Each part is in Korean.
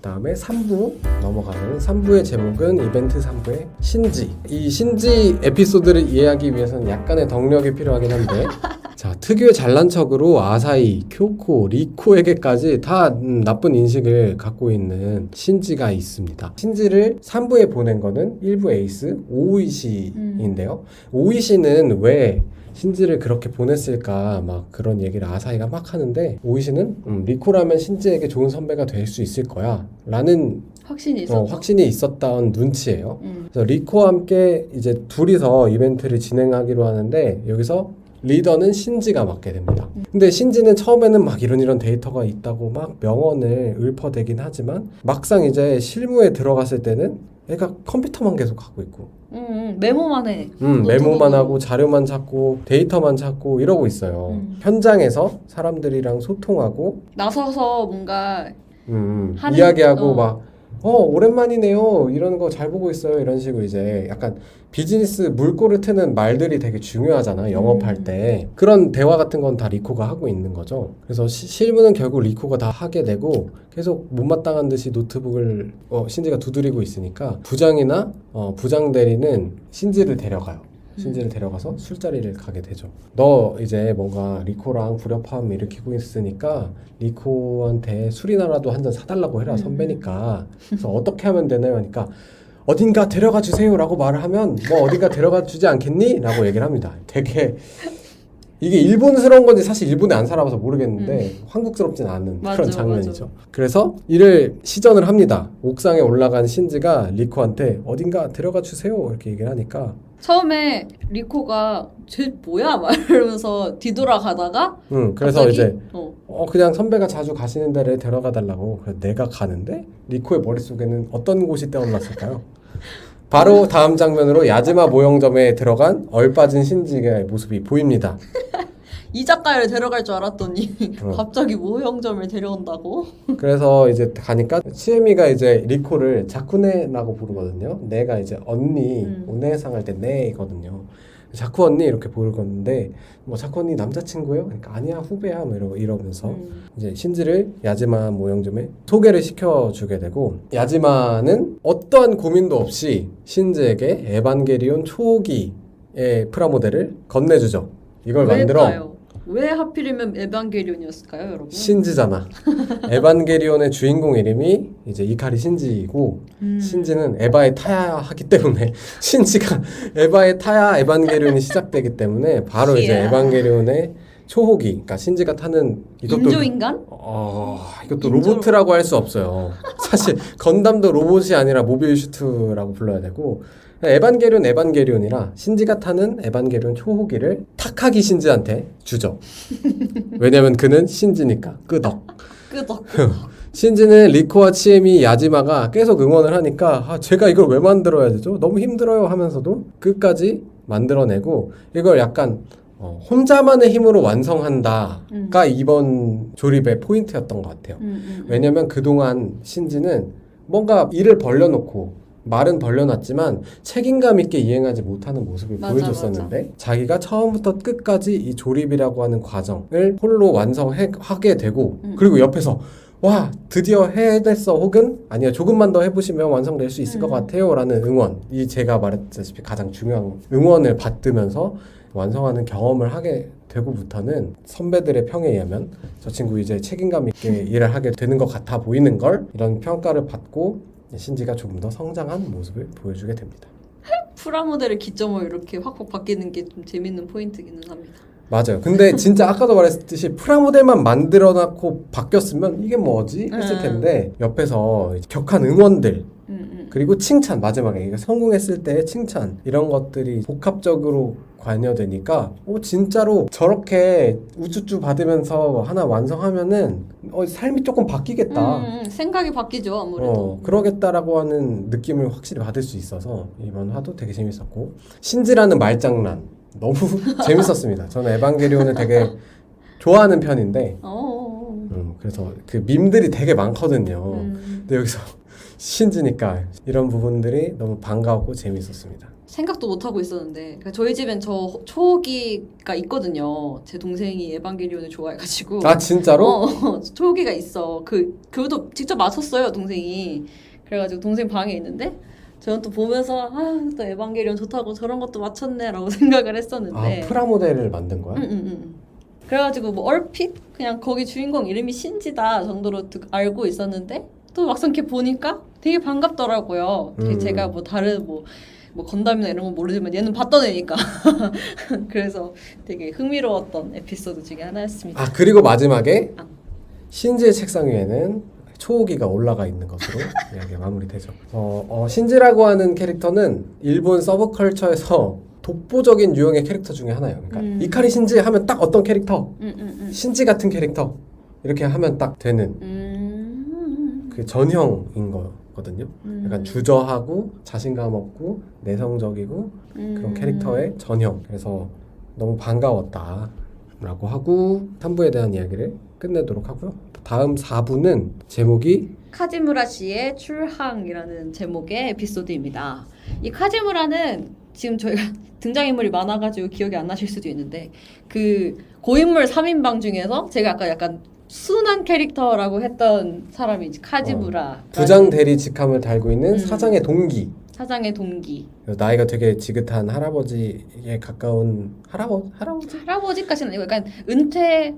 다음에 3부 넘어가면 3부의 제목은 이벤트 3부의 신지. 이 신지 에피소드를 이해하기 위해서는 약간의 덕력이 필요하긴 한데 자, 특유의 잘난 척으로 아사히, 쿄코, 리코에게까지 다 나쁜 인식을 갖고 있는 신지가 있습니다. 신지를 3부에 보낸 거는 1부 에이스 오이시인데요. 오이시는 왜 신지를 그렇게 보냈을까 막 그런 얘기를 아사히가 막 하는데 오이시는 리코라면 신지에게 좋은 선배가 될 수 있을 거야 라는 확신이 있었던 눈치예요. 그래서 리코와 함께 이제 둘이서 이벤트를 진행하기로 하는데 여기서 리더는 신지가 맡게 됩니다. 근데 신지는 처음에는 막 이런 데이터가 있다고 막 명언을 읊어대긴 하지만 막상 이제 실무에 들어갔을 때는 애가 컴퓨터만 계속 갖고 있고 메모만 해. 메모만 하고 자료만 찾고 데이터만 찾고 이러고 있어요. 현장에서 사람들이랑 소통하고 나서서 뭔가 하는, 이야기하고 막 오랜만이네요 이런 거 잘 보고 있어요 이런 식으로 이제 약간 비즈니스 물꼬를 트는 말들이 되게 중요하잖아 영업할 때. 그런 대화 같은 건 다 리코가 하고 있는 거죠. 그래서 실무는 결국 리코가 다 하게 되고 계속 못마땅한 듯이 노트북을 신지가 두드리고 있으니까 부장이나 부장 대리는 신지를 데려가요. 신지를 데려가서 술자리를 가게 되죠. 너 이제 뭔가 리코랑 불협화음 일으키고 있으니까 리코한테 술이나라도 한 잔 사달라고 해라 선배니까. 그래서 어떻게 하면 되나요? 하니까 어딘가 데려가 주세요 라고 말을 하면 뭐 어딘가 데려가 주지 않겠니? 라고 얘기를 합니다. 되게 이게 일본스러운 건지 사실 일본에 안 살아봐서 모르겠는데 한국스럽진 않은 그런 장면이죠. 맞아. 그래서 이를 시전을 합니다. 옥상에 올라간 신지가 리코한테 어딘가 데려가 주세요 이렇게 얘기를 하니까 처음에 리코가 쟤 뭐야? 막 이러면서 뒤돌아가다가 그래서 갑자기? 이제 그냥 선배가 자주 가시는 데를 데려가 달라고. 그래서 내가 가는데 리코의 머릿속에는 어떤 곳이 떠올랐을까요? 바로 다음 장면으로 야지마 모형점에 들어간 얼빠진 신지의 모습이 보입니다. 이 작가를 데려갈 줄 알았더니 갑자기 모형점을 데려온다고? 그래서 이제 가니까 치에미가 이제 리코를 자쿠네라고 부르거든요. 내가 이제 언니 오네상 할 때 네이거든요. 자쿠 언니 이렇게 부르는데 뭐 자쿠 언니 남자친구예요? 그러니까 아니야 후배야 뭐 이러면서 이제 신지를 야지마 모형점에 소개를 시켜주게 되고 야지마는 어떠한 고민도 없이 신지에게 에반게리온 초기의 프라모델을 건네주죠. 이걸 만들어. 왜 하필이면 에반게리온이었을까요, 여러분? 신지잖아. 에반게리온의 주인공 이름이 이제 이카리 신지이고 신지는 에바에 타야 하기 때문에 신지가 에바에 타야 에반게리온이 시작되기 때문에 바로 이제 에반게리온의 초호기, 그러니까 신지가 타는 이것도 인조인간? 이것도 로봇이라고 할 수 없어요. 사실 건담도 로봇이 아니라 모빌 슈트라고 불러야 되고 에반게리온이라 신지가 타는 에반게리온 초호기를 타카기 신지한테 주죠. 왜냐면 그는 신지니까 끄덕. 신지는 리코와 치에미, 야지마가 계속 응원을 하니까 제가 이걸 왜 만들어야 되죠? 너무 힘들어요 하면서도 끝까지 만들어내고 이걸 약간 혼자만의 힘으로 완성한다가 이번 조립의 포인트였던 것 같아요. 왜냐면 그동안 신지는 뭔가 일을 벌려놓고 말은 벌려놨지만 책임감 있게 이행하지 못하는 모습을 보여줬었는데 자기가 처음부터 끝까지 이 조립이라고 하는 과정을 홀로 완성하게 되고 그리고 옆에서 와 드디어 해냈어 혹은 아니야 조금만 더 해보시면 완성될 수 있을 것 같아요 라는 응원, 이 제가 말했다시피 가장 중요한 응원을 받으면서 완성하는 경험을 하게 되고부터는 선배들의 평에 의하면 저 친구 이제 책임감 있게 일을 하게 되는 것 같아 보이는 걸 이런 평가를 받고 신지가 조금 더 성장한 모습을 보여주게 됩니다. 프라모델을 기점으로 이렇게 확확 바뀌는 게 좀 재밌는 포인트기는 합니다. 맞아요. 근데 진짜 아까도 말했듯이 프라모델만 만들어놨고 바뀌었으면 이게 뭐지? 했을 텐데 옆에서 격한 응원들 그리고 칭찬, 마지막에 성공했을 때의 칭찬 이런 것들이 복합적으로 관여되니까 진짜로 저렇게 우쭈쭈 받으면서 하나 완성하면은 삶이 조금 바뀌겠다. 생각이 바뀌죠 아무래도. 그러겠다라고 하는 느낌을 확실히 받을 수 있어서 이번 화도 되게 재밌었고 신지라는 말장난 너무 재밌었습니다. 저는 에반게리온을 되게 좋아하는 편인데 그래서 그 밈들이 되게 많거든요. 근데 여기서 신지니까 이런 부분들이 너무 반가웠고 재밌었습니다. 생각도 못 하고 있었는데 그러니까 저희 집엔 저 초호기가 있거든요. 제 동생이 에반게리온을 좋아해가지고. 아 진짜로? 초호기가 있어. 그것도 직접 맞췄어요 동생이. 그래가지고 동생 방에 있는데 저는 또 보면서 또 에반게리온 좋다고 저런 것도 맞췄네라고 생각을 했었는데. 아 프라모델을 만든 거야? 응. 그래가지고 뭐 얼핏 그냥 거기 주인공 이름이 신지다 정도로 알고 있었는데 또 막상 이렇게 보니까 되게 반갑더라고요. 제가 뭐 다른 뭐 건담이나 이런 건 모르지만 얘는 봤던 애니까. 그래서 되게 흥미로웠던 에피소드 중에 하나였습니다. 아 그리고 마지막에 신지의 책상 위에는 초호기가 올라가 있는 것으로 이야기가 마무리되죠. 신지라고 하는 캐릭터는 일본 서브컬처에서 독보적인 유형의 캐릭터 중에 하나예요. 그러니까 이카리 신지 하면 딱 어떤 캐릭터, 신지 같은 캐릭터 이렇게 하면 딱 되는 그 전형인 거거든요. 약간 주저하고 자신감 없고 내성적이고 그런 캐릭터의 전형. 그래서 너무 반가웠다라고 하고 3부에 대한 이야기를 끝내도록 하고요. 다음 4부는 제목이 카지무라 씨의 출항이라는 제목의 에피소드입니다. 이 카지무라는 지금 저희가 등장인물이 많아가지고 기억이 안 나실 수도 있는데 그 고인물 3인방 중에서 제가 아까 약간 순한 캐릭터라고 했던 사람이 이제 카지무라 부장 대리 직함을 달고 있는 사장의 동기. 사장의 동기. 나이가 되게 지긋한 할아버지에 가까운 할아버지까지는 아니고 약간 은퇴.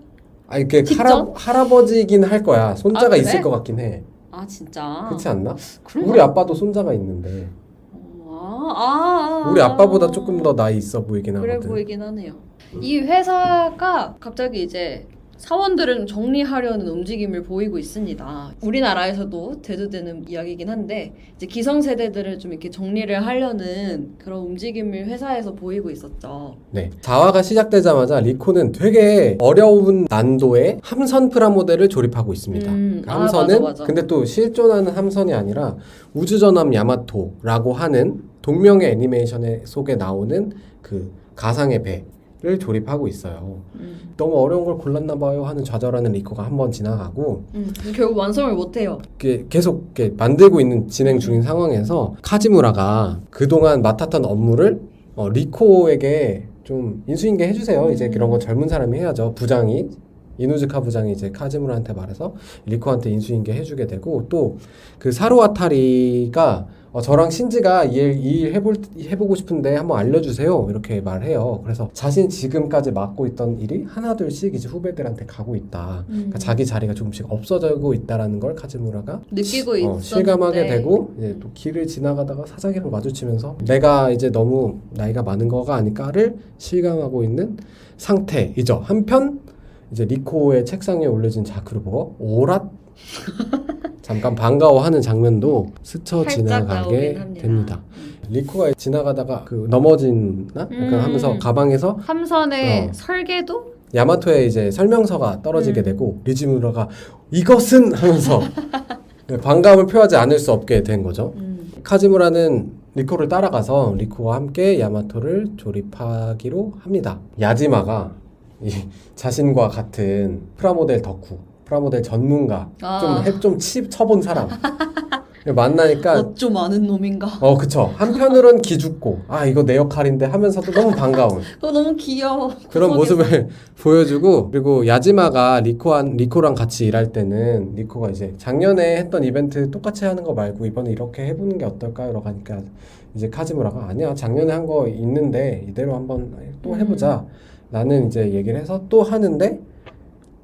아 이렇게 직전? 할아버지긴 할 거야. 손자가 그래? 있을 것 같긴 해. 아 진짜. 그렇지 않나? 그런가? 우리 아빠도 손자가 있는데 우리 아빠보다 조금 더 나이 있어 보이긴 하거든. 그래 보이긴 하네요. 이 회사가 갑자기 이제 사원들은 정리하려는 움직임을 보이고 있습니다. 우리나라에서도 대두되는 이야기이긴 한데 이제 기성세대들을 좀 이렇게 정리를 하려는 그런 움직임을 회사에서 보이고 있었죠. 네. 4화가 시작되자마자 리코는 되게 어려운 난도의 함선 프라모델을 조립하고 있습니다. 그 함선은 맞아. 근데 또 실존하는 함선이 아니라 우주전함 야마토라고 하는 동명의 애니메이션에 속에 나오는 그 가상의 배를 조립하고 있어요. 너무 어려운 걸 골랐나 봐요 하는 좌절하는 리코가 한 번 지나가고 결국 완성을 못해요. 계속 만들고 있는 진행 중인 상황에서 카지무라가 그동안 맡았던 업무를 리코에게 좀 인수인계 해주세요. 이제 그런 거 젊은 사람이 해야죠. 부장이 이누즈카 부장이 이제 카지무라한테 말해서 리코한테 인수인계 해주게 되고 또 그 사루아타리가 저랑 신지가 이 일 해보고 싶은데 한번 알려주세요 이렇게 말해요. 그래서 자신 지금까지 맡고 있던 일이 하나둘씩 이제 후배들한테 가고 있다. 그러니까 자기 자리가 조금씩 없어지고 있다라는 걸 카즈무라가 느끼고 있었는데 실감하게 되고 이제 또 길을 지나가다가 사장이랑 마주치면서 내가 이제 너무 나이가 많은 거가 아닐까를 실감하고 있는 상태이죠. 한편 이제 리코의 책상 위에 올려진 자크를 보고 오랏 잠깐 반가워하는 장면도 스쳐 지나가게 됩니다. 리코가 지나가다가 그 넘어진나? 약간 하면서 가방에서 함선의 설계도? 야마토의 이제 설명서가 떨어지게 되고 리지무라가 이것은 하면서 반감을 표하지 않을 수 없게 된 거죠. 카지무라는 리코를 따라가서 리코와 함께 야마토를 조립하기로 합니다. 야지마가 이 자신과 같은 프라모델 덕후 프라모델 전문가 좀 쳐본 사람 만나니까 어쩜 아는 놈인가. 그쵸. 한편으론 기죽고 이거 내 역할인데 하면서도 너무 반가운 그거 너무 귀여워. 그런 모습을 보여주고 그리고 야지마가 리코랑 같이 일할 때는 리코가 이제 작년에 했던 이벤트 똑같이 하는 거 말고 이번에 이렇게 해보는 게 어떨까요? 라고 하니까 이제 카즈무라가 아니야 작년에 한 거 있는데 이대로 한번 또 해보자 라는 이제 얘기를 해서 또 하는데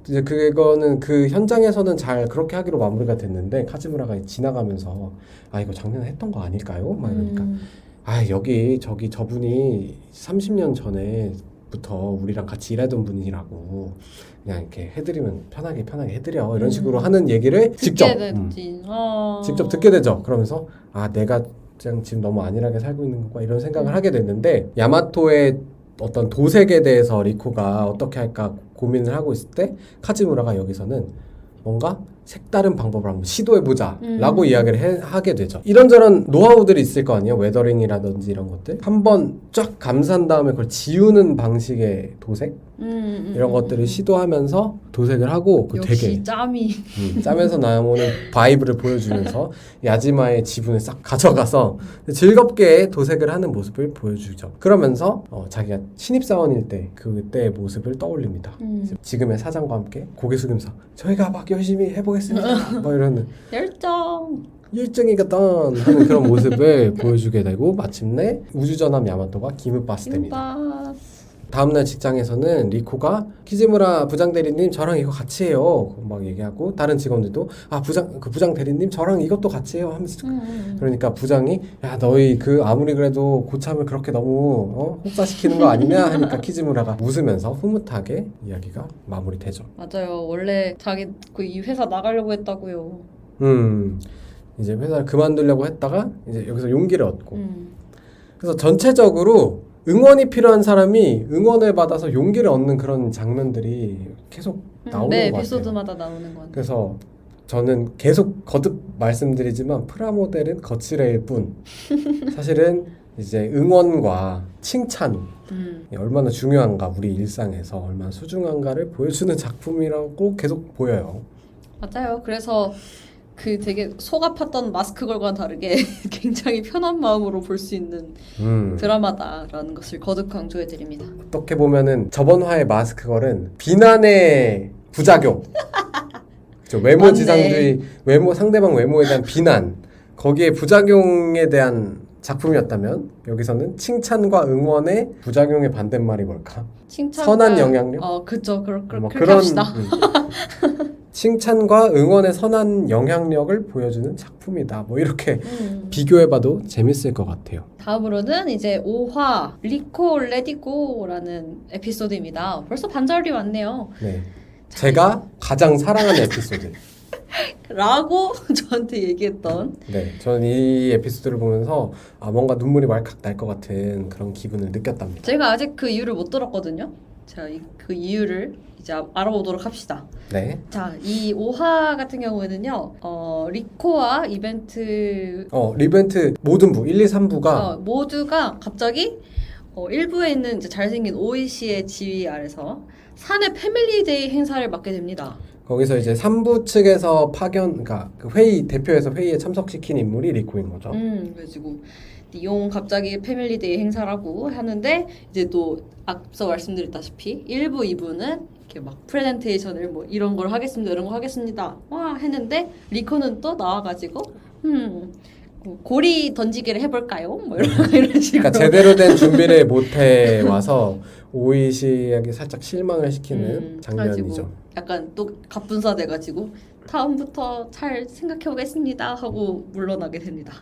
이제 그거는 그 현장에서는 잘 그렇게 하기로 마무리가 됐는데 카즈무라가 지나가면서 이거 작년에 했던 거 아닐까요? 막 이러니까 저기 저분이 30년 전에부터 우리랑 같이 일하던 분이라고 그냥 이렇게 해드리면 편하게 해드려 이런 식으로 하는 얘기를 직접 듣게 되죠. 그러면서 내가 그냥 지금 너무 안일하게 살고 있는 건가 이런 생각을 하게 됐는데 야마토의 어떤 도색에 대해서 리코가 어떻게 할까 고민을 하고 있을 때 카즈무라가 여기서는 뭔가 색다른 방법을 한번 시도해보자 라고 이야기를 하게 되죠. 이런저런 노하우들이 있을 거 아니에요. 웨더링이라든지 이런 것들 한번 쫙 감싼 다음에 그걸 지우는 방식의 도색 이런 것들을 시도하면서 도색을 하고 그 역시 되게 짬이 짬에서 나오는 바이브를 보여주면서 야지마의 지분을 싹 가져가서 즐겁게 도색을 하는 모습을 보여주죠. 그러면서 자기가 신입사원일 때 그때의 모습을 떠올립니다. 지금의 사장과 함께 고개 숙이면서 저희가 막 열심히 해보겠습니다. 뭐 이런 열정. 일정이거든 하는 그런 모습을 보여주게 되고 마침내 우주전함 야마토가 기무바스 됩니다. 김바스. 다음날 직장에서는 리코가 키즈무라 부장 대리님 저랑 이거 같이 해요 막 얘기하고 다른 직원들도 아 부장 대리님 저랑 이것도 같이 해요 하면서 그러니까 부장이 야 너희 그 아무리 그래도 고참을 그렇게 너무 혹사시키는 거 아니냐 하니까 키즈무라가 웃으면서 흐뭇하게 이야기가 마무리되죠. 맞아요. 원래 자기 이 회사 나가려고 했다고요. 이제 회사를 그만두려고 했다가 이제 여기서 용기를 얻고 그래서 전체적으로 응원이 필요한 사람이 응원을 받아서 용기를 얻는 그런 장면들이 계속 나오는 것 같아요. 에피소드마다 나오는 것 같아요. 그래서 저는 계속 거듭 말씀드리지만 프라모델은 거칠애일 뿐 사실은 이제 응원과 칭찬 얼마나 중요한가 우리 일상에서 얼마나 소중한가를 보여주는 작품이라고 계속 보여요. 맞아요. 그래서 그 되게 속 아팠던 마스크 걸과는 다르게 굉장히 편한 마음으로 볼 수 있는 드라마다라는 것을 거듭 강조해 드립니다. 어떻게 보면은 저번 화의 마스크걸은 비난의 부작용 외모 맞네. 지상주의 상대방 외모에 대한 비난 거기에 부작용에 대한 작품이었다면 여기서는 칭찬과 응원의 부작용의 반대말이 뭘까? 선한 영향력? 그쵸. 그렇게 그런 합시다. 칭찬과 응원의 선한 영향력을 보여주는 작품이다. 뭐 이렇게 비교해봐도 재밌을 것 같아요. 다음으로는 이제 5화 리코 레디고라는 에피소드입니다. 벌써 반절이 왔네요. 네, 제가 가장 사랑하는 에피소드. 라고 저한테 얘기했던. 네, 저는 이 에피소드를 보면서 뭔가 눈물이 왈칵 날 것 같은 그런 기분을 느꼈답니다. 제가 아직 그 이유를 못 들었거든요. 제가 그 이유를 이제 알아보도록 합시다. 네. 자, 이 5화 같은 경우에는요. 리코와 이벤트 모든 부 1, 2, 3부가 모두가 갑자기 1부에 있는 이제 잘생긴 오이 씨의 지휘 아래서 사내 패밀리데이 행사를 맡게 됩니다. 거기서 이제 3부 측에서 그러니까 그 대표에서 회의에 참석시킨 인물이 리코인 거죠. 그래가지고 용 갑자기 패밀리데이 행사라고 하는데 이제 또 앞서 말씀드렸다시피 1부, 2부는 이렇게 막 프레젠테이션을 뭐 이런 걸 하겠습니다, 이런 거 하겠습니다 와 했는데 리코는 또 나와가지고 고리 던지기를 해볼까요? 뭐 이런 식으로. 그러니까 제대로 된 준비를 못해 와서 오이 씨에게 살짝 실망을 시키는 장면이죠. 약간 또 갑분싸 돼가지고 다음부터 잘 생각해보겠습니다 하고 물러나게 됩니다.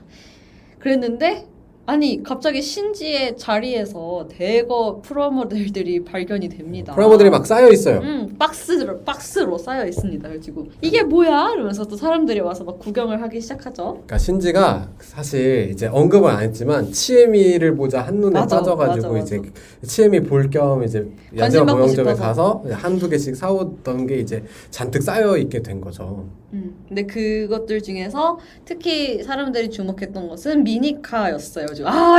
그랬는데 아니 갑자기 신지의 자리에서 대거 프라모델들이 발견이 됩니다. 프라모델이 막 쌓여 있어요. 박스로 쌓여 있습니다. 그래가지고 이게 뭐야? 이러면서 또 사람들이 와서 막 구경을 하기 시작하죠. 그러니까 신지가 사실 이제 언급은 안 했지만 치에미를 보자 한눈에 빠져가지고 맞아. 이제 치에미 볼 겸 이제 관심 야지마 받고 모형점에 싶어서. 가서 한두 개씩 사오던 게 이제 잔뜩 쌓여 있게 된 거죠. 근데 그것들 중에서 특히 사람들이 주목했던 것은 미니카였어요.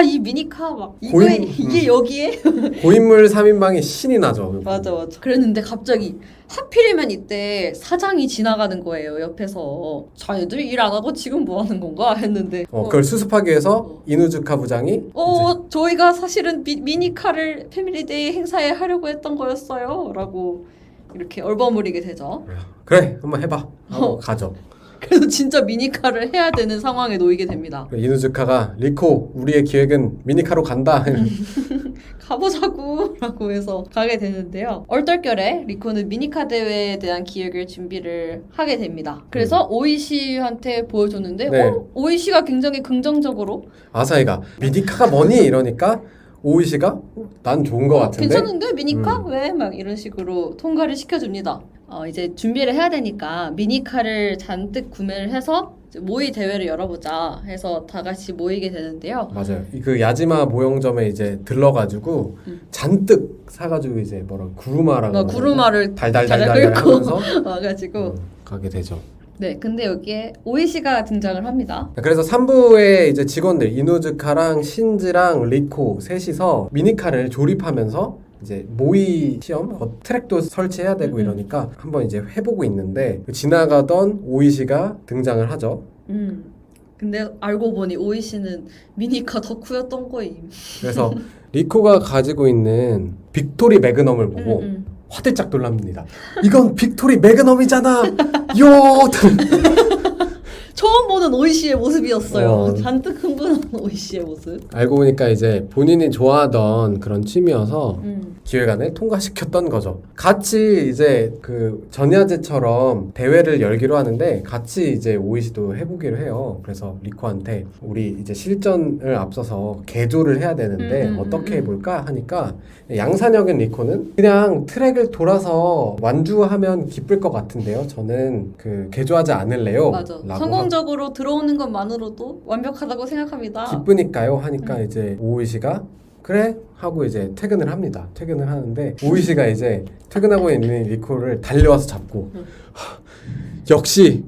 이 미니카 막 이게 여기에 고인물 3인방이 신이 나죠. 맞아. 그랬는데 갑자기 하필이면 이때 사장이 지나가는 거예요. 옆에서 자네들 일 안 하고 지금 뭐 하는 건가 했는데 그걸 수습하기 위해서 이누즈카 부장이 저희가 사실은 미니카를 패밀리데이 행사에 하려고 했던 거였어요 라고 이렇게 얼버무리게 되죠. 그래 한번 해봐 하고 가죠. 그래서 진짜 미니카를 해야 되는 상황에 놓이게 됩니다. 이누즈카가 리코 우리의 기획은 미니카로 간다. 가보자고 라고 해서 가게 되는데요. 얼떨결에 리코는 미니카 대회에 대한 기획을 준비를 하게 됩니다. 그래서 오이시한테 보여줬는데 네. 오이시가 굉장히 긍정적으로 아사히가 미니카가 뭐니? 이러니까 오이시가 난 좋은 거 같은데 괜찮은데 미니카? 왜? 막 이런 식으로 통과를 시켜줍니다. 이제 준비를 해야 되니까 미니카를 잔뜩 구매를 해서 모의 대회를 열어보자 해서 다 같이 모이게 되는데요. 맞아요. 그 야지마 모형점에 이제 들러가지고 잔뜩 사가지고 이제 구루마라고 구루마를 달달달달 하면서 와가지고 가게 되죠. 네, 근데 여기에 오이시가 등장을 합니다. 그래서 3부에 이제 직원들 이누즈카랑 신지랑 리코 셋이서 미니카를 조립하면서 이제 모의 시험 트랙도 설치해야 되고 이러니까 한번 이제 해보고 있는데 지나가던 오이 씨가 등장을 하죠. 근데 알고 보니 오이 씨는 미니카 덕후였던 거임. 그래서 리코가 가지고 있는 빅토리 매그넘을 보고 화들짝 놀랍니다. 이건 빅토리 매그넘이잖아. 요. 처음 보는 오이 씨의 모습이었어요. 어. 잔뜩 흥분한 오이 씨의 모습. 알고 보니까 이제 본인이 좋아하던 그런 취미여서 기획안을 통과시켰던 거죠. 같이 이제 그 전야제처럼 대회를 열기로 하는데 같이 이제 오이 씨도 해보기로 해요. 그래서 리코한테 우리 이제 실전을 앞서서 개조를 해야 되는데 어떻게 해볼까 하니까 양산형인 리코는 그냥 트랙을 돌아서 완주하면 기쁠 것 같은데요. 저는 그 개조하지 않을래요. 맞아. 라고 성공적으로 들어오는 것만으로도 완벽하다고 생각합니다. 기쁘니까요 하니까 이제 오이 씨가 그래 하고 이제 퇴근을 합니다. 퇴근을 하는데 오이 씨가 이제 퇴근하고 있는 리코를 달려와서 잡고 역시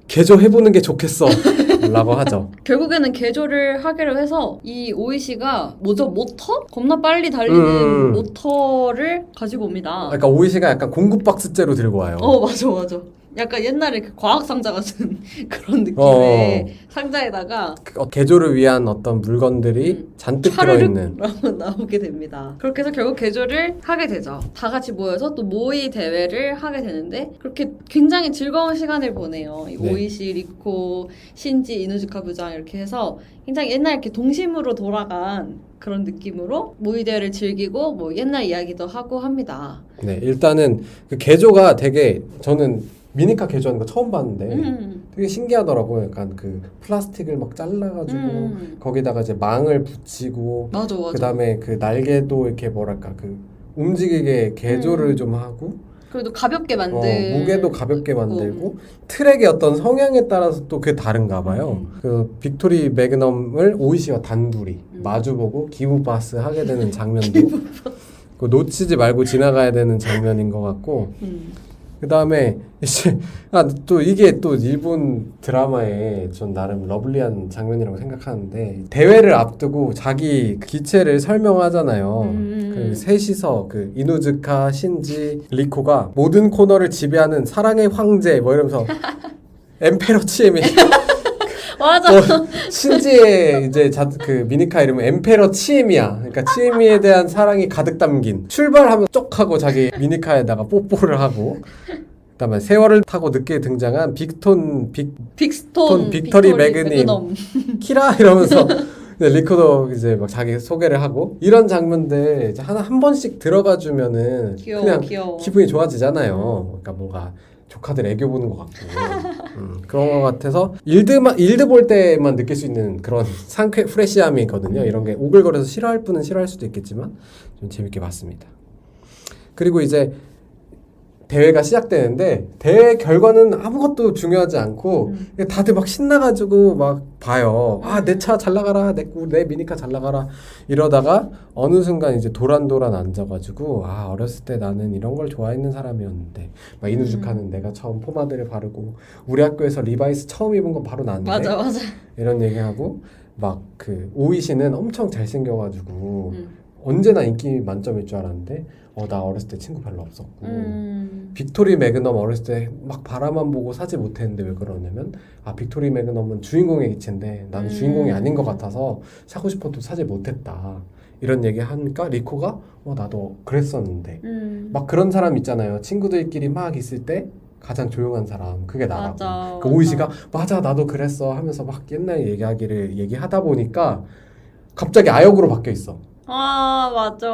개조해보는 게 좋겠어 라고 하죠. 결국에는 개조를 하기로 해서 이 오이 씨가 뭐죠? 모터? 겁나 빨리 달리는 모터를 가지고 옵니다. 그러니까 오이 씨가 약간 공구박스째로 들고 와요. 맞아. 약간 옛날에 그 과학상자 같은 그런 느낌의 상자에다가 개조를 위한 어떤 물건들이 잔뜩 들어있는 라고 나오게 됩니다. 그렇게 해서 결국 개조를 하게 되죠. 다 같이 모여서 또 모의 대회를 하게 되는데 그렇게 굉장히 즐거운 시간을 보내요. 이 네. 오이시, 리코, 신지, 이누즈카 부장 이렇게 해서 굉장히 옛날 이렇게 동심으로 돌아간 그런 느낌으로 모의 대회를 즐기고 뭐 옛날 이야기도 하고 합니다. 네, 일단은 그 개조가 되게 저는 미니카 개조하는 거 처음 봤는데 되게 신기하더라고요. 약간 그 플라스틱을 막 잘라가지고 거기다가 이제 망을 붙이고 맞아. 그 다음에 그 날개도 이렇게 뭐랄까 그 움직이게 개조를 좀 하고 그래도 가볍게 만들고 무게도 가볍게 만들고 트랙의 어떤 성향에 따라서 또 그게 다른가 봐요. 그 빅토리 매그넘을 오이 씨와 단둘이 마주보고 기부바스 하게 되는 장면도 그 놓치지 말고 지나가야 되는 장면인 것 같고 그 다음에 이제 또 이게 또 일본 드라마의 전 나름 러블리한 장면이라고 생각하는데 대회를 앞두고 자기 기체를 설명하잖아요. 그 셋이서 그 이누즈카, 신지, 리코가 모든 코너를 지배하는 사랑의 황제 뭐 이러면서 엠페러 치에미 맞아. 신지의 이제 그 미니카 이름은 엠페러 치에미야. 그러니까 치에미에 대한 사랑이 가득 담긴 출발하면 쪽 하고 자기 미니카에다가 뽀뽀를 하고 그다음에 세월을 타고 늦게 등장한 빅스톤 빅토리 매그넘 키라 이러면서 리코도 이제 막 자기 소개를 하고 이런 장면들 이제 한 번씩 들어가 주면은 그냥 귀여워. 기분이 좋아지잖아요. 그러니까 뭔가 조카들 애교 보는 것 같고 그런 것 같아서 일드 볼 때만 느낄 수 있는 그런 상쾌 프레시함이거든요. 이런 게 오글거려서 싫어할 분은 싫어할 수도 있겠지만 좀 재밌게 봤습니다. 그리고 이제 대회가 시작되는데 대회 결과는 아무것도 중요하지 않고 다들 막 신나가지고 막 봐요. 내 차 잘 나가라, 내 미니카 잘 나가라 이러다가 어느 순간 이제 도란도란 앉아가지고 어렸을 때 나는 이런 걸 좋아했는 사람이었는데 막 이누즈카는 내가 처음 포마드를 바르고 우리 학교에서 리바이스 처음 입은 건 바로 나인데 맞아. 이런 얘기하고 막 그 오이 씨는 엄청 잘생겨가지고 언제나 인기 만점일 줄 알았는데 나 어렸을 때 친구 별로 없었고 빅토리 매그넘 어렸을 때 막 바라만 보고 사지 못했는데 왜 그러냐면 빅토리 매그넘은 주인공의 기체인데 나는 주인공이 아닌 것 같아서 사고 싶어도 사지 못했다 이런 얘기 하니까 리코가 나도 그랬었는데 막 그런 사람 있잖아요. 친구들끼리 막 있을 때 가장 조용한 사람 그게 나라고. 맞아, 그 오이 씨가 맞아 나도 그랬어 하면서 막 옛날 얘기하다 보니까 갑자기 아역으로 바뀌어 있어. 맞아.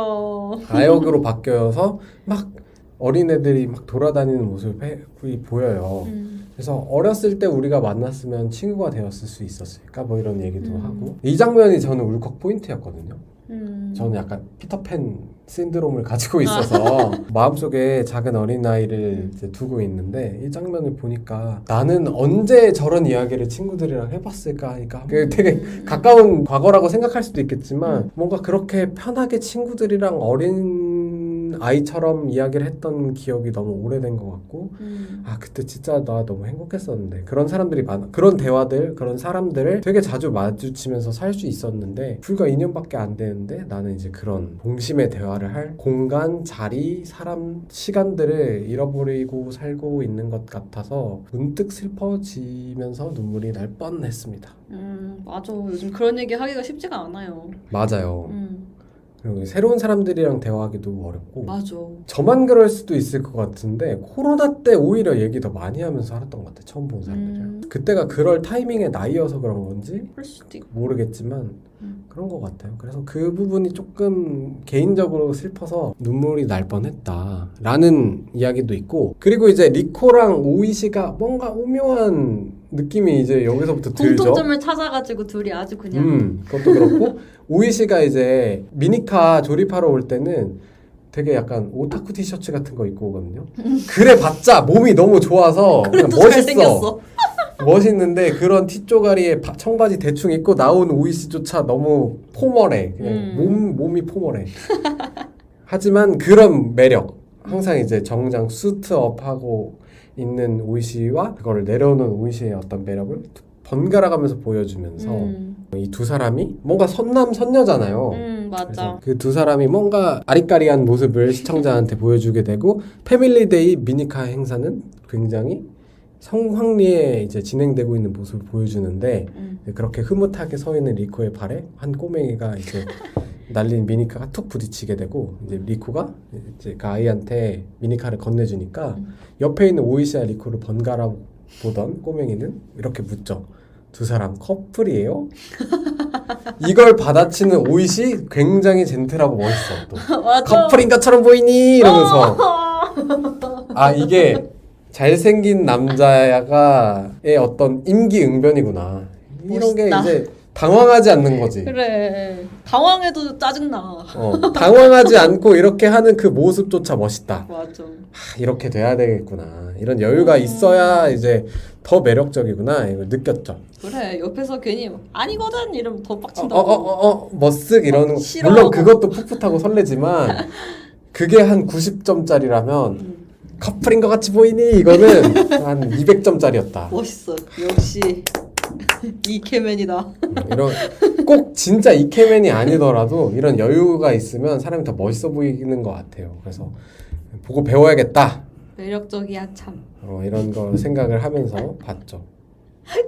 아역으로 바뀌어서 막 어린애들이 막 돌아다니는 모습이 보여요. 그래서 어렸을 때 우리가 만났으면 친구가 되었을 수 있었을까 뭐 이런 얘기도 하고 이 장면이 저는 울컥 포인트였거든요. 저는 약간 피터팬 신드롬을 가지고 있어서 마음속에 작은 어린아이를 이제 두고 있는데 이 장면을 보니까 나는 언제 저런 이야기를 친구들이랑 해봤을까 하니까 되게 가까운 과거라고 생각할 수도 있겠지만 뭔가 그렇게 편하게 친구들이랑 어린 어린 아이처럼 이야기를 했던 기억이 너무 오래된 것 같고 아 그때 진짜 나 너무 행복했었는데 그런 사람들이 많아 그런 대화들 그런 사람들을 되게 자주 마주치면서 살 수 있었는데 불과 2년밖에 안 되는데 나는 이제 그런 동심의 대화를 할 공간, 자리, 사람, 시간들을 잃어버리고 살고 있는 것 같아서 문득 슬퍼지면서 눈물이 날 뻔했습니다. 맞아. 요즘 그런 얘기 하기가 쉽지가 않아요. 맞아요. 그리고 새로운 사람들이랑 대화하기도 어렵고 맞아. 저만 그럴 수도 있을 것 같은데 코로나 때 오히려 얘기 더 많이 하면서 살았던 것 같아. 처음 본 사람들이랑. 그때가 그럴 타이밍에 나이여서 그런 건지 그럴 수도 있고. 모르겠지만 그런 것 같아요. 그래서 그 부분이 조금 개인적으로 슬퍼서 눈물이 날 뻔했다라는 이야기도 있고 그리고 이제 리코랑 오이시가 뭔가 오묘한 느낌이 이제 여기서부터 들죠. 공통점을 찾아가지고 둘이 아주 그냥 그것도 그렇고 오이시가 이제 미니카 조립하러 올 때는 되게 약간 오타쿠 티셔츠 같은 거 입고 오거든요. 그래 봤자 몸이 너무 좋아서 그냥 그래도 멋있어. 잘생겼어. 멋있는데 그런 티쪼가리에 청바지 대충 입고 나온 오이시조차 너무 포멀해. 그냥 몸이 포멀해. 하지만 그런 매력 항상 이제 정장 수트업하고 있는 오이시와 그거를 내려오는 오이시의 어떤 매력을 번갈아 가면서 보여주면서 이 두 사람이 뭔가 선남 선녀잖아요. 맞아. 그 두 사람이 뭔가 아리까리한 모습을 시청자한테 보여주게 되고 패밀리데이 미니카 행사는 굉장히 성황리에 이제 진행되고 있는 모습을 보여주는데 그렇게 흐뭇하게 서 있는 리코의 발에 한 꼬맹이가 이제 날린 미니카가 툭 부딪히게 되고 이제 리코가 이제 그 아이한테 미니카를 건네주니까 옆에 있는 오이시와 리코를 번갈아 보던 꼬맹이는 이렇게 묻죠. 두 사람 커플이에요? 이걸 받아치는 오이시 굉장히 젠틀하고 멋있어. 또 맞아. 커플인 것처럼 보이니? 이러면서 아 이게 잘생긴 남자야가의 어떤 임기응변이구나. 이런 게 멋있다. 이제 당황하지 않는 거지. 그래. 당황해도 짜증나. 당황하지 않고 이렇게 하는 그 모습조차 멋있다. 맞아. 이렇게 돼야 되겠구나. 이런 여유가 있어야 이제 더 매력적이구나. 이걸 느꼈죠. 그래. 옆에서 괜히 막, 아니거든 이러면 더 빡친다고. 머쓱 이러는 거. 싫어하고. 물론 그것도 풋풋하고 설레지만 그게 한 90점짜리라면 커플인 것 같이 보이니? 이거는 한 200점짜리였다. 멋있어. 역시 이케맨이다. 이런 꼭 진짜 이케맨이 아니더라도 이런 여유가 있으면 사람이 더 멋있어 보이는 것 같아요. 그래서 보고 배워야겠다. 매력적이야 참. 이런 걸 생각을 하면서 봤죠.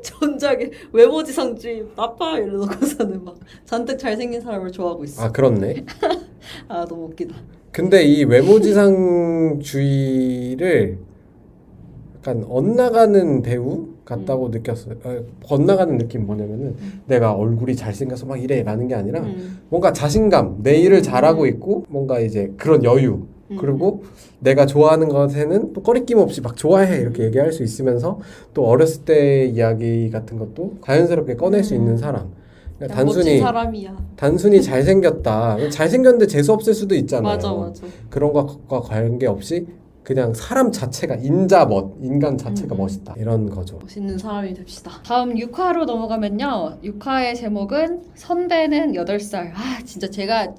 전작에 외모지상주의 나빠 이러고서는 막 잔뜩 잘생긴 사람을 좋아하고 있어. 아 그렇네. 아 너무 웃기다. 근데 이 외모지상주의를 약간 엇나가는 배우 같다고 느꼈어요. 엇나가는 느낌 뭐냐면은 내가 얼굴이 잘생겨서 막 이래 라는 게 아니라 뭔가 자신감, 내 일을 잘하고 있고 뭔가 이제 그런 여유 그리고 내가 좋아하는 것에는 또 꺼리낌 없이 막 좋아해 이렇게 얘기할 수 있으면서 또 어렸을 때 이야기 같은 것도 자연스럽게 꺼낼 수 있는 사람. 그러니까 멋진 사람이야. 단순히 잘생겼다. 잘생겼는데 재수 없을 수도 있잖아요. 맞아. 그런 것과 관계없이 그냥 사람 자체가 인간 자체가 멋있다 이런 거죠. 멋있는 사람이 됩시다. 다음 6화로 넘어가면요. 6화의 제목은 선배는 8살. 아 진짜 제가